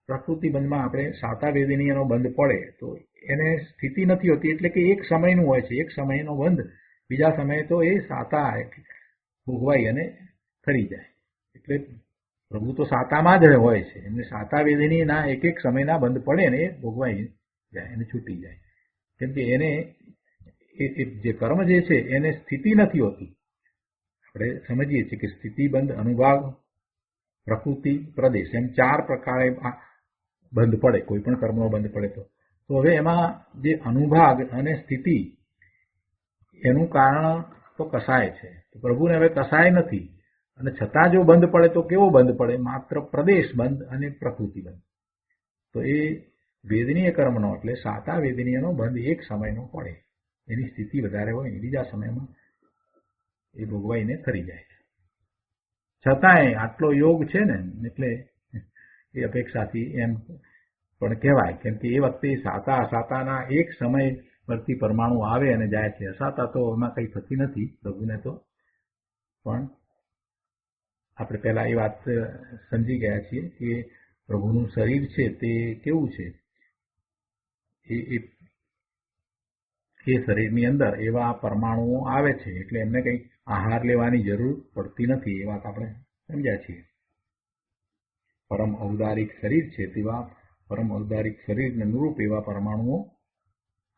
પ્રકૃતિ બંધમાં આપણે સાતા વેદનીયનો બંધ પડે તો એને સ્થિતિ નથી હોતી, એટલે કે એક સમયનું હોય છે. એક સમયનો બંધ બીજા સમયે તો એ સાતા ભોગવાઈ અને ખરી જાય. એટલે પ્રભુ તો સાતામાં જ હોય છે, એમને સાતા વેદનીના એક એક સમયના બંધ પડે ને એ ભોગવાઈ જાય અને છૂટી જાય. કેમ કે એને જે કર્મ જે છે એને સ્થિતિ નથી હોતી. આપણે સમજીએ છીએ કે સ્થિતિ બંધ, અનુભાગ, પ્રકૃતિ, પ્રદેશ એમ 4 પ્રકારે બંધ પડે. કોઈ પણ કર્મનો બંધ પડે તો હવે એમાં જે અનુભાગ અને સ્થિતિ એનું કારણ તો કસાય છે. તો પ્રભુને હવે કસાય નથી, અને છતાં જો બંધ પડે તો કેવો બંધ પડે? માત્ર પ્રદેશ બંધ અને પ્રકૃતિ બંધ. તો એ વેદનીય કર્મનો એટલે સાતા વેદનીયનો બંધ એક સમયનો પડે. એની સ્થિતિ વધારે હોય, બીજા સમયમાં એ ભોગવાઈને ખરી જાય છે. છતાંય આટલો યોગ છે ને એટલે એ અપેક્ષાથી એમ પણ કહેવાય. કેમ કે એ વખતે સાતા અસાતાના એક સમય પરથી પરમાણુ આવે અને જાય છે. અસાતા તો એમાં કંઈ થતી નથી પ્રભુને તો. પણ આપણે પહેલા એ વાત સમજી ગયા છીએ કે પ્રભુનું શરીર છે તે કેવું છે, એ શરીરની અંદર એવા પરમાણુઓ આવે છે, એટલે એમને કંઈક આહાર લેવાની જરૂર પડતી નથી. એ વાત આપણે સમજ્યા છીએ. પરમ ઔદારિક શરીર છે તેવા પરમ ઔદારિક શરીરને અનુરૂપ એવા પરમાણુઓ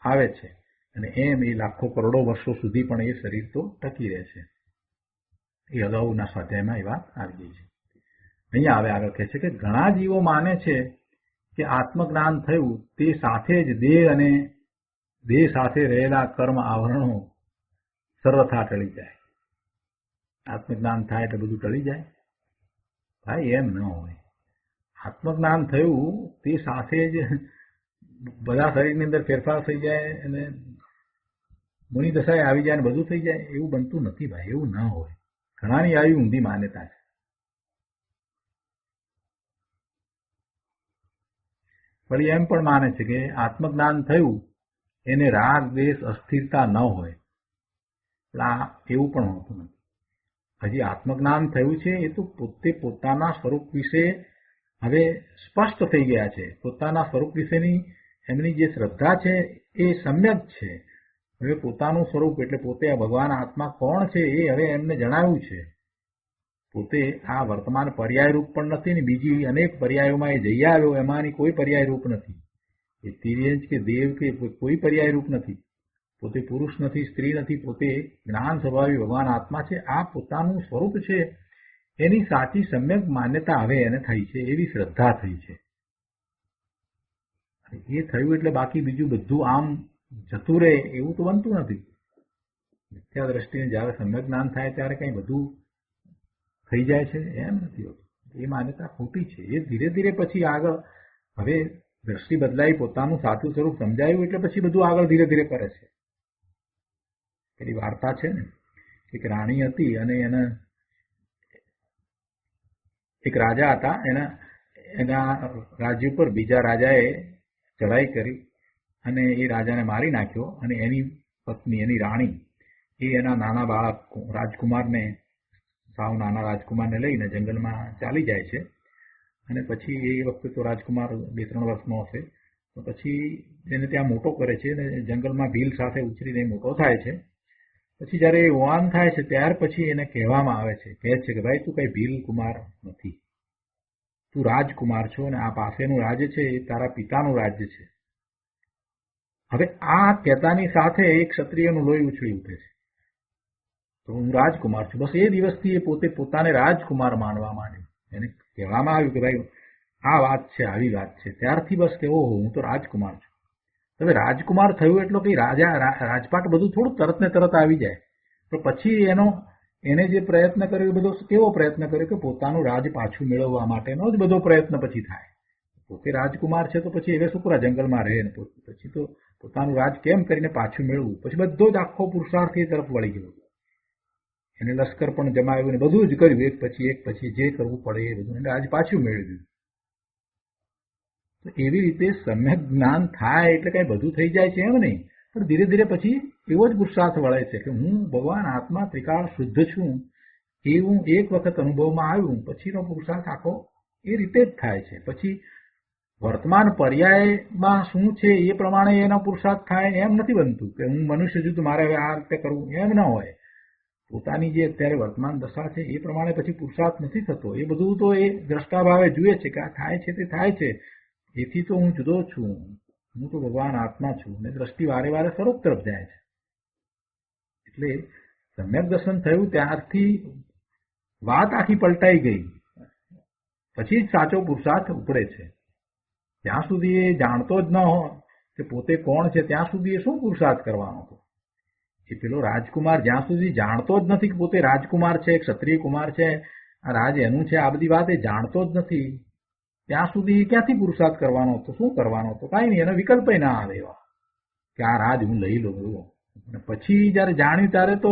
આવે છે, અને એમ એ લાખો કરોડો વર્ષો સુધી પણ એ શરીર તો ટકી રહે છે. એ અગાઉના સ્વાધ્યાયમાં એ વાત આવી ગઈ છે. અહીંયા હવે આગળ કહે છે કે ઘણા જીવો માને છે કે આત્મજ્ઞાન થયું તે સાથે જ દેહ અને દેહ સાથે રહેલા કર્મ આવરણો સર્વથા ટળી જાય. આત્મજ્ઞાન થાય એટલે બધું ટળી જાય? ભાઈ એમ ન હોય. આત્મજ્ઞાન થયું તે સાથે જ બધા શરીરની અંદર ફેરફાર થઈ જાય અને મુનિ દશાએ આવી જાય અને બધું થઈ જાય, એવું બનતું નથી ભાઈ. એવું ન હોય. ઘણાની આવી ઊંધી માન્યતા છે. વળી એમ પણ માને છે કે આત્મજ્ઞાન થયું એને રાગ દ્વેષ અસ્થિરતા ન હોય. એવું પણ હોતું નથી. હજી આત્મજ્ઞાન થયું છે એ તો પોતે પોતાના સ્વરૂપ વિશે હવે સ્પષ્ટ થઈ ગયા છે. પોતાના સ્વરૂપ વિશેની એમની જે શ્રદ્ધા છે એ સમ્યક છે. હવે પોતાનું સ્વરૂપ એટલે પોતે આ ભગવાન આત્મા કોણ છે એ હવે એમને જણાવ્યું છે. પોતે આ વર્તમાન પર્યાય રૂપ પણ નથી ને બીજી અનેક પર્યાયોમાં એ જઈ આવ્યો, એમાંની કોઈ પર્યાય રૂપ નથી. એ તિર્યંજ કે દેવ કે કોઈ પર્યાય રૂપ નથી. પોતે પુરુષ નથી, સ્ત્રી નથી. પોતે જ્ઞાન સ્વભાવી ભગવાન આત્મા છે. આ પોતાનું સ્વરૂપ છે એની સાચી સમ્યક માન્યતા હવે એને થઈ છે, એવી શ્રદ્ધા થઈ છે. એ થયું એટલે બાકી બીજું બધું આમ જતું રહે એવું તો બનતું નથી. મિથ્યા દ્રષ્ટિને જ્યારે સમ્યક જ્ઞાન થાય ત્યારે કંઈ બધું થઈ જાય છે એમ નથી હોતું. એ માન્યતા ખોટી છે. એ ધીરે ધીરે પછી આગળ હવે દ્રષ્ટિ બદલાઈ, પોતાનું સાચું સ્વરૂપ સમજાયું એટલે પછી બધું આગળ ધીરે ધીરે કરે છે. પેલી વાર્તા છે ને, એક રાણી હતી અને એક રાજા હતા. એના રાજ્ય ઉપર બીજા રાજાએ ચડાઈ કરી અને એ રાજાને મારી નાખ્યો. અને એની પત્ની, એની રાણી, એ એના નાના બાળક રાજકુમારને, સાવ નાના રાજકુમારને લઈને જંગલમાં ચાલી જાય છે. અને પછી એ વખતે તો રાજકુમાર 2-3 વર્ષનો હશે. તો પછી એને ત્યાં મોટો કરે છે અને જંગલમાં ભીલ સાથે ઉછરીને મોટો થાય છે. પછી જ્યારે એ યુવાન થાય છે ત્યાર પછી એને કહેવામાં આવે છે, કહે છે કે ભાઈ તું કઈ ભીલ કુમાર નથી, તું રાજકુમાર છો અને આ પાસેનું રાજ્ય છે એ તારા પિતાનું રાજ્ય છે. હવે આ કહેતાની સાથે એક ક્ષત્રિયનું લોહી ઉછળી ઉઠે છે. તો હું રાજકુમાર છું. બસ એ દિવસથી એ પોતે પોતાને રાજકુમાર માનવા માંડ્યો. એને કહેવામાં આવ્યું કે ભાઈ આ વાત છે, આવી વાત છે. ત્યારથી બસ કે ઓહો હું તો રાજકુમાર છું. હવે રાજકુમાર થયું એટલો કે રાજપાટ બધું થોડું તરત ને તરત આવી જાય. તો પછી એને જે પ્રયત્ન કર્યો એ બધો કેવો પ્રયત્ન કર્યો કે પોતાનું રાજ પાછું મેળવવા માટેનો જ બધો પ્રયત્ન પછી થાય. પોતે રાજકુમાર છે તો પછી હવે શું પૂરા જંગલમાં રહે ને પછી તો પોતાનું રાજ કેમ કરીને પાછું મેળવવું, પછી બધો જ આખો પુરુષાર્થ એ તરફ વળી ગયો. એને લશ્કર પણ જમાવ્યું ને બધું જ કર્યું, એક પછી જે કરવું પડે એ બધું રાજ પાછું મેળવ્યું. તો એવી રીતે સમ્યક જ્ઞાન થાય એટલે કઈ બધું થઈ જાય છે એમ નહીં, પણ ધીરે ધીરે પછી એવો જ પુરુષાર્થ વળે છે કે હું ભગવાન આત્મા ત્રિકાળ શુદ્ધ છું એવું એક વખત અનુભવમાં આવ્યું પછીનો પુરુષાર્થ આખો એ રીતે જ થાય છે. પછી વર્તમાન પર્યાયમાં શું છે એ પ્રમાણે એનો પુરુષાર્થ થાય એમ નથી બનતું કે હું મનુષ્ય છું તો મારે હવે આ રીતે કરવું, એમ ન હોય. પોતાની જે અત્યારે વર્તમાન દશા છે એ પ્રમાણે પછી પુરુષાર્થ નથી થતો. એ બધું તો એ દ્રષ્ટાભાવે જુએ છે કે આ થાય છે તે થાય છે, એથી તો હું જુદો છું, હું તો ભગવાન આત્મા છું. ને દ્રષ્ટિ વારે વારે સ્વરૂપ તરફ જાય છે. એટલે સમ્યક દર્શન થયું ત્યારથી વાત આખી પલટાઈ ગઈ. પછી જ સાચો પુરુષાર્થ ઉપડે છે. ત્યાં સુધી એ જાણતો જ ન હોય કે પોતે કોણ છે ત્યાં સુધી એ શું પુરુષાર્થ કરવાનો હતો. એ પેલો રાજકુમાર જ્યાં સુધી જાણતો જ નથી કે પોતે રાજકુમાર છે, ક્ષત્રિય કુમાર છે, આ રાજ એનું છે, આ બધી વાત એ જાણતો જ નથી ત્યાં સુધી ક્યાંથી પુરુષાર્થ કરવાનો હતો, શું કરવાનો હતો? કાંઈ નહીં, એનો વિકલ્પ ના આવે એવા કે આ રાજ હું લઈ લઉં એવું. અને પછી જયારે જાણ્યું ત્યારે તો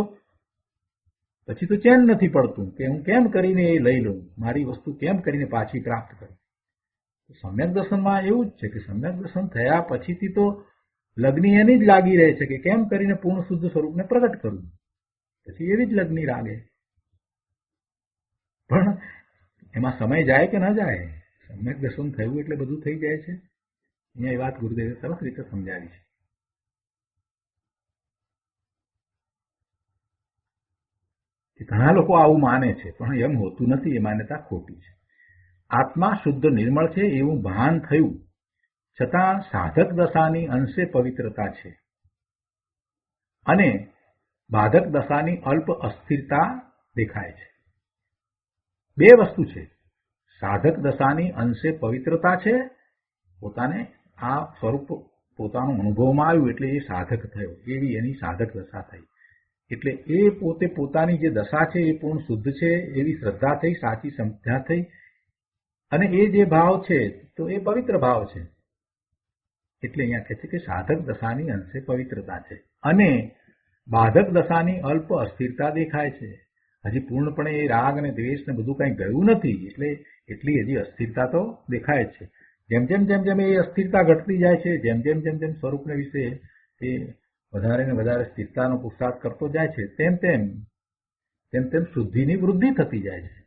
પછી તો ચેન નથી પડતું કે હું કેમ કરીને એ લઈ લઉં, મારી વસ્તુ કેમ કરીને પાછી પ્રાપ્ત કરું. સમ્યક દર્શનમાં એવું જ છે કે સમ્યક દર્શન થયા પછીથી તો લગ્ની એની જ લાગી રહે છે કે કેમ કરીને પૂર્ણ શુદ્ધ સ્વરૂપને પ્રગટ કરવું. પછી એવી જ લગ્ની લાગે. પણ એમાં સમય જાય કે ન જાય? સમ્યક દર્શન થયું એટલે બધું થઈ જાય છે. અહીંયા એ વાત ગુરુદેવે સરસ રીતે સમજાવી છે. ઘણા લોકો આવું માને છે, પણ એમ હોતું નથી. એ માન્યતા ખોટી છે. આત્મા શુદ્ધ નિર્મળ છે એવું ભાન થયું છતાં સાધક દશાની અંશે પવિત્રતા છે અને બાધક દશાની અલ્પ અસ્થિરતા દેખાય છે. બે વસ્તુ છે. સાધક દશાની અંશે પવિત્રતા છે, પોતાને આ સ્વરૂપ પોતાનું અનુભવમાં આવ્યું એટલે એ સાધક થયો, એવી એની સાધક દશા થઈ. એટલે એ પોતે પોતાની જે દશા છે એ પૂર્ણ શુદ્ધ છે એવી શ્રદ્ધા થઈ, સાચી સંધ્યા થઈ, અને એ જે ભાવ છે તો એ પવિત્ર ભાવ છે. એટલે અહીંયા કહે છે કે સાધક દશાની અંશે પવિત્રતા છે અને બાધક દશાની અલ્પ અસ્થિરતા દેખાય છે. હજી પૂર્ણપણે એ રાગ અને દ્વેષ ને બધું કંઈ ગયું નથી, એટલે એટલી હજી અસ્થિરતા તો દેખાય જ છે. જેમ જેમ જેમ જેમ એ અસ્થિરતા ઘટતી જાય છે, જેમ જેમ જેમ જેમ સ્વરૂપને વિશે એ વધારે ને વધારે સ્થિરતાનો પુરુષાર્થ કરતો જાય છે, તેમ તેમ તેમ તેમ શુદ્ધિની વૃદ્ધિ થતી જાય છે.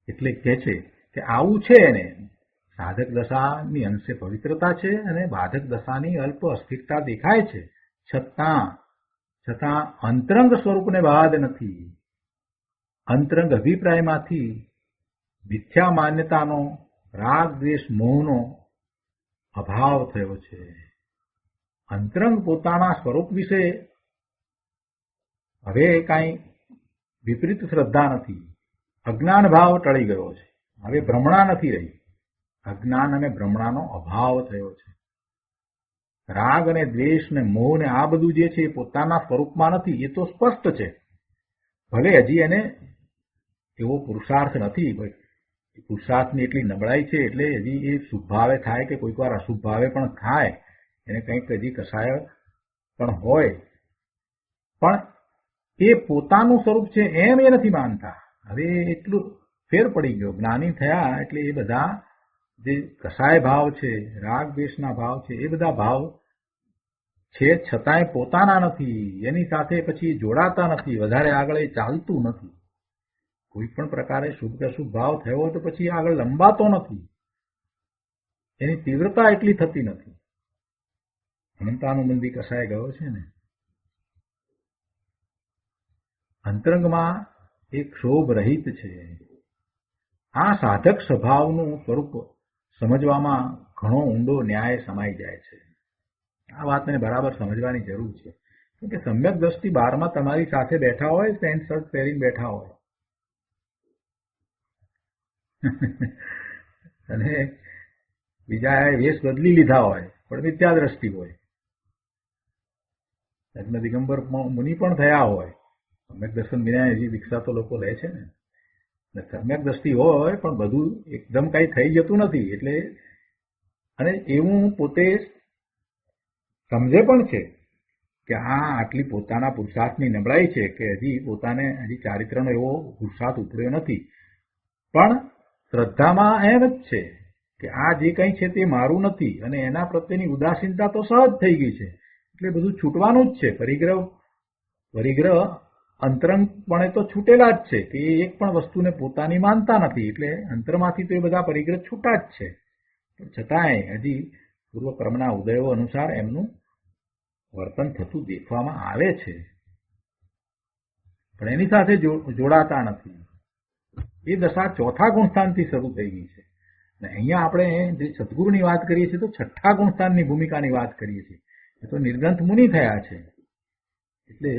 એટલે કહે છે કે આવું છે એને સાધક દશાની અંશે પવિત્રતા છે અને બાધક દશાની અલ્પ અસ્થિરતા દેખાય છે, છતાં અંતરંગ સ્વરૂપને બાદ નથી. અંતરંગ અભિપ્રાયમાંથી મિથ્યા માન્યતાનો, રાગ દ્વેષ મોહનો અભાવ થયો છે. અંતરંગ પોતાના સ્વરૂપ વિશે હવે કાંઈ વિપરીત શ્રદ્ધા નથી. અજ્ઞાન ભાવ ટળી ગયો છે. હવે ભ્રમણા નથી રહી. અજ્ઞાન અને ભ્રમણાનો અભાવ થયો છે. રાગ અને દ્વેષ ને મોહ ને આ બધું જે છે એ પોતાના સ્વરૂપમાં નથી, એ તો સ્પષ્ટ છે. ભલે હજી એને એવો પુરુષાર્થ નથી, પુરુષાર્થની એટલી નબળાઈ છે એટલે હજી એ શુભ ભાવે થાય કે કોઈક વાર અશુભ ભાવે પણ થાય, એને કંઈક હજી કસાય પણ હોય, પણ એ પોતાનું સ્વરૂપ છે એમ એ નથી માનતા. હવે એટલું ફેર પડી ગયો. જ્ઞાની થયા એટલે એ બધા જે કસાય ભાવ છે, રાગ દ્વેષના ભાવ છે, એ બધા ભાવ છે છતાંય પોતાના નથી. એની સાથે પછી જોડાતા નથી, વધારે આગળ એ ચાલતું નથી. કોઈ પણ પ્રકારે શુભ કે અશુભ ભાવ થયો હોય તો પછી આગળ લંબાતો નથી, એની તીવ્રતા એટલી થતી નથી. અનંતાનુબંધી કસાય ગયો છે ને. અંતરંગમાં એક ક્ષોભ રહિત છે. આ સાધક સ્વભાવનું સ્વરૂપ સમજવામાં ઘણો ઊંડો ન્યાય સમાઈ જાય છે. આ વાતને બરાબર સમજવાની જરૂર છે. કેમ કે સમ્યક દ્રષ્ટિ બારમાં તમારી સાથે બેઠા હોય, પેન્ટ શર્ટ પહેરીને બેઠા હોય અને બીજા વેશ બદલી લીધા હોય, પણ મિથ્યા દ્રષ્ટિ હોય. લગ્ન દિગંબર મુનિ પણ થયા હોય. સમ્યક દર્શન વિના એવી દીક્ષા તો લોકો લે છે ને. સમ્યક દ્રષ્ટિ હોય પણ બધું એકદમ કઈ થઈ જતું નથી. એટલે અને એવું પોતે સમજે પણ છે કે આ આટલી પોતાના પુરુષાર્થની નબળાઈ છે કે હજી પોતાને હજી ચારિત્રનો એવો પુરુષાર્થ ઉતર્યો નથી. પણ શ્રદ્ધામાં એમ જ છે કે આ જે કંઈ છે તે મારું નથી અને એના પ્રત્યેની ઉદાસીનતા તો સહજ થઈ ગઈ છે. એટલે બધું છૂટવાનું જ છે. પરિગ્રહ અંતરંગપણે તો છૂટેલા જ છે કે એ એક પણ વસ્તુને પોતાની માનતા નથી. એટલે અંતરમાંથી તો એ બધા પરિગ્રહ છૂટા જ છે. પણ છતાંય હજી પૂર્વકર્મના ઉદયો અનુસાર એમનું વર્તન થતું દેખવામાં આવે છે, પણ એની સાથે જોડાતા નથી. એ દશા ચોથા ગુણસ્થાનથી શરૂ થઈ ગઈ છે. અને અહીંયા આપણે જે સદગુરુની વાત કરીએ છીએ તો છઠ્ઠા ગુણસ્થાનની ભૂમિકાની વાત કરીએ છીએ. એ તો નિર્ગ્રંથ મુનિ થયા છે. એટલે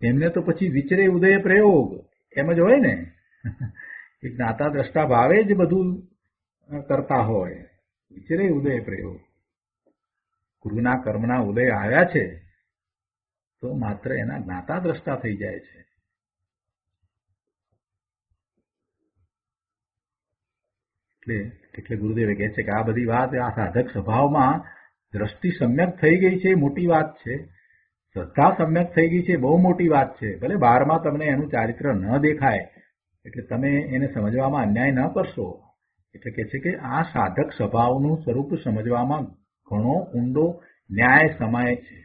એમને તો પછી વિચરે ઉદય પ્રયોગ એમ જ હોય ને. એ જ્ઞાતા દ્રષ્ટા ભાવે જ બધું કરતા હોય. વિચરે ઉદય પ્રયોગ. ગુરુના કર્મના ઉદય આવ્યા છે તો માત્ર એના જ્ઞાતા દ્રષ્ટા થઈ જાય છે. એટલે ગુરુદેવે કહે છે કે આ બધી વાત આ સાધક સ્વભાવમાં દ્રષ્ટિ સમ્યક થઈ ગઈ છે, મોટી વાત છે. શ્રદ્ધા સમ્યક થઈ ગઈ છે, બહુ મોટી વાત છે. ભલે બહારમાં તમને એનું ચારિત્ર ન દેખાય એટલે તમે એને સમજવામાં અન્યાય ન કરશો. એટલે કહે છે કે આ સાધક સ્વભાવનું સ્વરૂપ સમજવામાં ઘણો ઊંડો ન્યાય સમાય છે.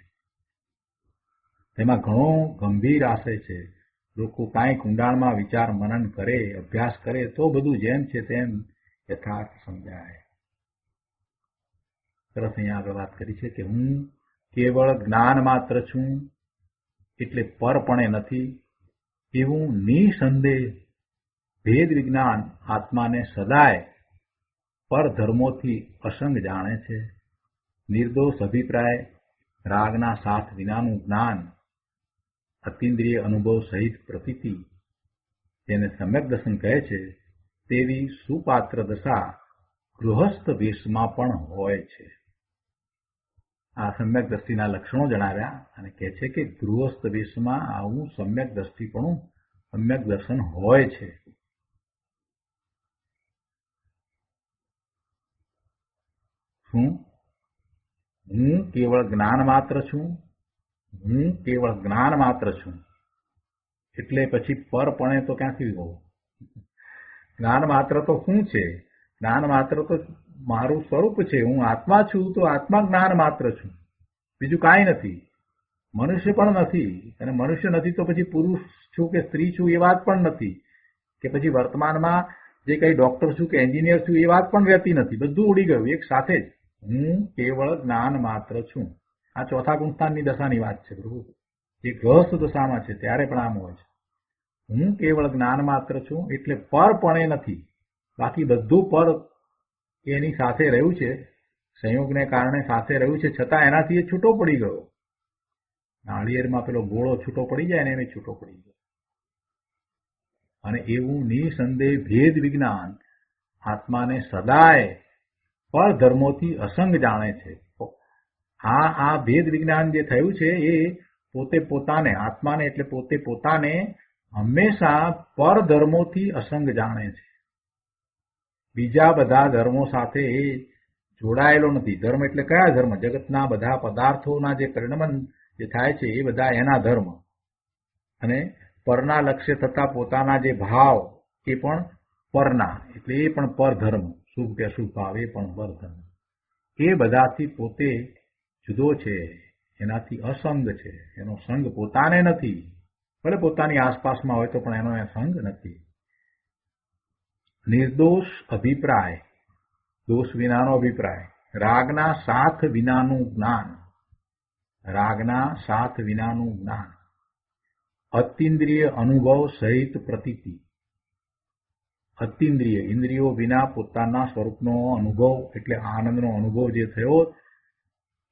તેમાં ઘણો ગંભીર આશય છે, લોકો કાંઈક ઊંડાણમાં વિચાર મનન કરે, અભ્યાસ કરે તો બધું જેમ છે તેમ યથાર્થ સમજાય. સરસ અહીંયા આગળ વાત કરી છે કે હું કેવળ જ્ઞાન માત્ર છું, એટલે પરપણે નથી, એવું નિસંદેહ ભેદ વિજ્ઞાન આત્માને સદાય પરધર્મોથી અસંગ જાણે છે. નિર્દોષ અભિપ્રાય, રાગના સાથ વિનાનું જ્ઞાન, અતિન્દ્રિય અનુભવ સહિત પ્રતીતિ, જેને સમ્યક દર્શન કહે છે, તેવી સુપાત્ર દશા ગૃહસ્થ વેશમાં પણ હોય છે. આ સમ્યક દ્રષ્ટિના લક્ષણો જણાવ્યા અને કહે છે કે ગૃહસ્થ વેશમાં આવું સમ્યક દ્રષ્ટિપણું સમ્યક દર્શન હોય છે. શું? હું કેવળ જ્ઞાન માત્ર છું, હું કેવળ જ્ઞાન માત્ર છું, એટલે પછી પરપણે તો ક્યાંથી હોવું? જ્ઞાન માત્ર તો શું છે? જ્ઞાન માત્ર તો મારું સ્વરૂપ છે. હું આત્મા છું તો આત્મા જ્ઞાન માત્ર છું, બીજું કાંઈ નથી. મનુષ્ય પણ નથી, અને મનુષ્ય નથી તો પછી પુરુષ છું કે સ્ત્રી છું એ વાત પણ નથી, કે પછી વર્તમાનમાં જે કઈ ડોક્ટર છું કે એન્જિનિયર છું એ વાત પણ રહેતી નથી. બધું ઉડી ગયું એક સાથે જ. હું કેવળ જ્ઞાન માત્ર છું. આ ચોથા ગુણસ્થાનની દશાની વાત છે પ્રભુ. એ ગ્રહસ્થ દશામાં છે ત્યારે પણ આમ હોય છે. હું કેવળ જ્ઞાન માત્ર છું એટલે પરપણે નથી. બાકી બધું પર એની સાથે રહ્યું છે, સંયોગને કારણે સાથે રહ્યું છે, છતાં એનાથી એ છૂટો પડી ગયો. નાળિયેરમાં પેલો ગોળો છૂટો પડી જાય ને એને છૂટો પડી ગયો. અને એવું નિસંદેહ ભેદ વિજ્ઞાન આત્માને સદાય પરધર્મોથી અસંગ જાણે છે. આ ભેદ વિજ્ઞાન જે થયું છે એ પોતે પોતાને, આત્માને એટલે પોતે પોતાને હંમેશા પરધર્મોથી અસંગ જાણે છે. બીજા બધા ધર્મો સાથે એ જોડાયેલો નથી. ધર્મ એટલે કયા ધર્મ? જગતના બધા પદાર્થોના જે પરિણમન જે થાય છે એ બધા એના ધર્મ, અને પરના લક્ષ્ય થતા પોતાના જે ભાવ એ પણ પરના, એટલે એ પણ પરધર્મ. શુભ કે અશુભ ભાવ એ પણ પરધર્મ. એ બધાથી પોતે જુદો છે, એનાથી અસંગ છે. એનો સંગ પોતાને નથી. ભલે પોતાની આસપાસમાં હોય તો પણ એનો સંગ નથી. નિર્દોષ અભિપ્રાય, દોષ વિનાનો અભિપ્રાય, રાગના સાથ વિનાનું જ્ઞાન, રાગના સાથ વિનાનું જ્ઞાન, અતિન્દ્રિય અનુભવ સહિત પ્રતીતિ, અતિન્દ્રિય ઇન્દ્રિયો વિના પોતાના સ્વરૂપનો અનુભવ એટલે આનંદનો અનુભવ જે થયો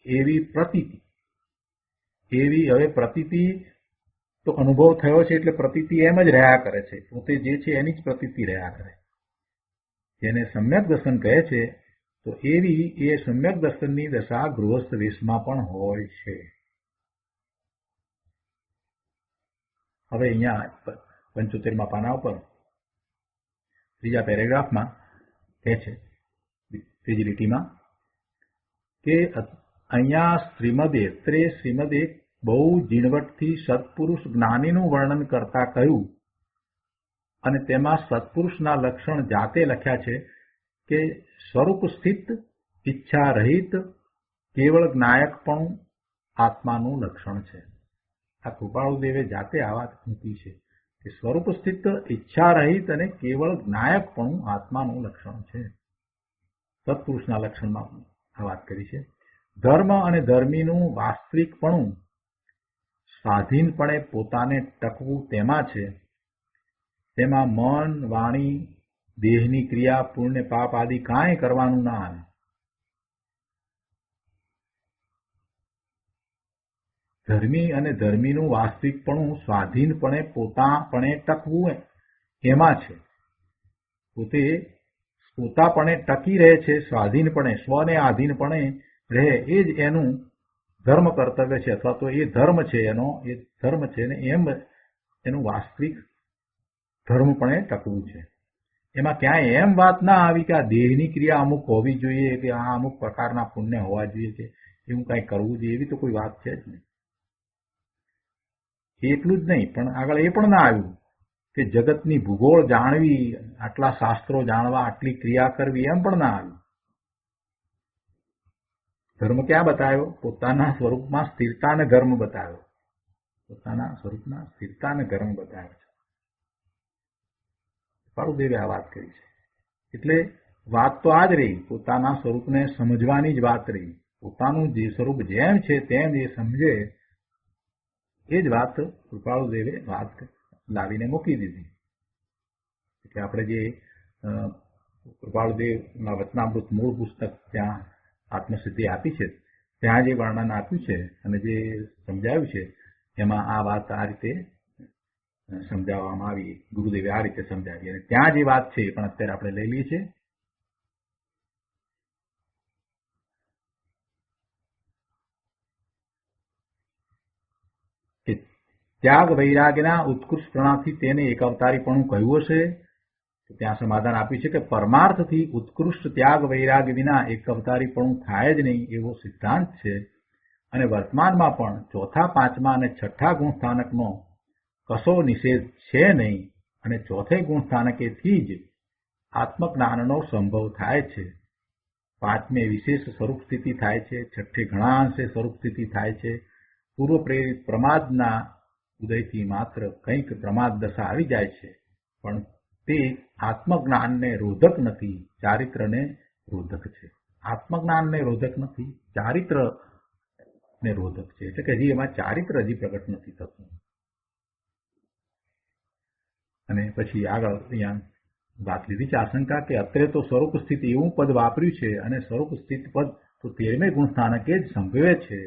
એવી પ્રતીતિ. એવી હવે પ્રતીતિ તો અનુભવ થયો છે એટલે પ્રતીતિ એમ જ રહ્યા કરે છે, પોતે જે છે એની જ પ્રતીતિ રહ્યા કરે. જેને સમ્યક દર્શન કહે છે તો એવી એ સમ્યક દર્શનની દશા ગૃહસ્થ વેશમાં પણ હોય છે. હવે અહીંયા 75મા પાના ઉપર ત્રીજા પેરેગ્રાફમાં કહે છે, ત્રીજી લીટીમાં, કે અહીંયા શ્રીમદે બહુ ઝીણવટથી સત્પુરુષ જ્ઞાનીનું વર્ણન કરતા કહ્યું, અને તેમાં સત્પુરુષના લક્ષણ જાતે લખ્યા છે કે સ્વરૂપ સ્થિત, ઈચ્છા રહિત, કેવળ જ્ઞાયકપણું આત્માનું લક્ષણ છે. આ કૃપાળુદેવે જાતે આ વાત મૂકી છે કે સ્વરૂપ સ્થિત, ઈચ્છા રહિત અને કેવળ જ્ઞાયકપણું આત્માનું લક્ષણ છે. સત્પુરુષના લક્ષણમાં આ વાત કરી છે. ધર્મ અને ધર્મીનું વાસ્તવિકપણું સ્વાધીનપણે પોતાને ટકવું તેમાં છે. તેમાં મન, વાણી, દેહની ક્રિયા, પુણ્ય પાપ આદિ કાંઈ કરવાનું ના આવે. ધર્મી અને ધર્મીનું વાસ્તવિકપણું સ્વાધીનપણે પોતાપણે ટકવું એમાં છે. પોતાપણે ટકી રહે છે, સ્વાધીનપણે, સ્વને આધીનપણે રહે, એ જ એનું ધર્મ કર્તવ્ય છે, અથવા તો એ ધર્મ છે એનો, એ ધર્મ છે ને એમ એનું વાસ્તવિક ધર્મપણે ટકવું છે. એમાં ક્યાંય એમ વાત ના આવી કે આ દેહની ક્રિયા અમુક હોવી જોઈએ, કે આ અમુક પ્રકારના પુણ્ય હોવા જોઈએ, કે એવું કંઈ કરવું જોઈએ, એવી તો કોઈ વાત છે જ નહીં. એટલું જ નહીં, પણ આગળ એ પણ ના આવ્યું કે જગતની ભૂગોળ જાણવી, આટલા શાસ્ત્રો જાણવા, આટલી ક્રિયા કરવી, એમ પણ ના આવ્યું. ધર્મ ક્યાં બતાવ્યો? પોતાના સ્વરૂપમાં સ્થિરતાને ધર્મ બતાવ્યો. પોતાના સ્વરૂપના સ્થિરતા અને ધર્મ બતાવે છે. કૃપાળુદેવે આ વાત કરી છે. એટલે વાત તો આ જ રહી, પોતાના સ્વરૂપને સમજવાની જ વાત રહી. પોતાનું જે સ્વરૂપ જેમ છે તેમ એ સમજે એ જ વાત કૃપાળુદેવે વાત લાવીને મૂકી દીધી. એટલે આપણે જે કૃપાળુદેવના વચનામૃત મૂળ પુસ્તક ત્યાં આત્મસિદ્ધિ આપી છે ત્યાં જે વર્ણન આપ્યું છે અને જે સમજાવ્યું છે એમાં આ વાત આ રીતે સમજાવવામાં આવી. ગુરુદેવે આ રીતે સમજાવી અને ત્યાં જે વાત છે એ પણ અત્યારે આપણે લઈ લઈએ છીએ. કે ત્યાગ વૈરાગ્યના ઉત્કૃષ્ટપણાથી તેને એક અવતારીપણું કહ્યું હશે. ત્યાં સમાધાન આપ્યું છે કે પરમાર્થથી ઉત્કૃષ્ટ ત્યાગ વૈરાગ્ય વિના એક અવતારીપણું થાય જ નહીં એવો સિદ્ધાંત છે. અને વર્તમાનમાં પણ ચોથા, પાંચમા અને છઠ્ઠા ગુણસ્થાનકનો કશો નિષેધ છે નહીં અને ચોથે ગુણસ્થાનકેથી જ આત્મજ્ઞાનનો સંભવ થાય છે. પાંચમે વિશેષ સ્વરૂપ સ્થિતિ થાય છે, છઠ્ઠે ઘણા અંશે સ્વરૂપ સ્થિતિ થાય છે. પૂર્વ પ્રેરિત પ્રમાદના ઉદયથી માત્ર કંઈક પ્રમાદ દશા આવી જાય છે, પણ તે આત્મજ્ઞાનને રોધક નથી, ચારિત્રને રોધક છે. આત્મજ્ઞાનને રોધક નથી, ચારિત્રને રોધક છે. એટલે કે હજી એમાં ચારિત્ર હજી પ્રગટ નથી થતું. અને પછી આગળ અહીંયા વાત લીધી છે આશંકા કે અત્રે તો સ્વરૂપ સ્થિતિ એવું પદ વાપર્યું છે અને સ્વરૂપ સ્થિત પદ તો 13મે ગુણસ્થાનકે જ સંભવે છે.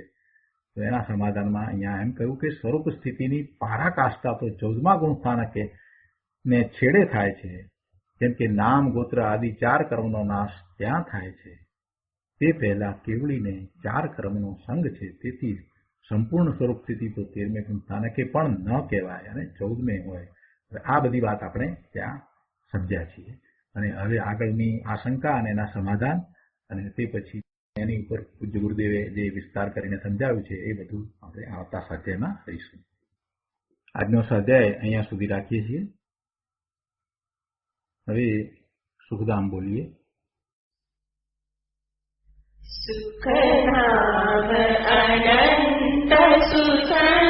તો એના સમાધાનમાં અહીંયા એમ કહ્યું કે સ્વરૂપ સ્થિતિની પારાકાષ્ઠા તો 14મા ગુણસ્થાનકે ને છેડે થાય છે. જેમ કે નામ, ગોત્ર આદિ 4 કર્મનો નાશ ત્યાં થાય છે. તે પહેલા કેવળીને 4 કર્મનો સંગ છે. તેથી સંપૂર્ણ સ્વરૂપ સ્થિતિ તો 13મે ગુણસ્થાનકે પણ ન કહેવાય અને 14મે હોય. આ બધી વાત આપણે ત્યાં સમજ્યા છીએ. અને હવે આગળની આશંકા અને એના સમાધાન અને તે પછી એની ઉપર પૂજ્ય ગુરુદેવે જે વિસ્તાર કરીને સમજાવ્યું છે એ બધું આપણે આવતા સ્વાધ્યાયમાં કરીશું. આજનો સ્વાધ્યાય અહીંયા સુધી રાખીએ છીએ. હવે સુખધામ બોલીએ. સુખધામ અનંત સુસંગ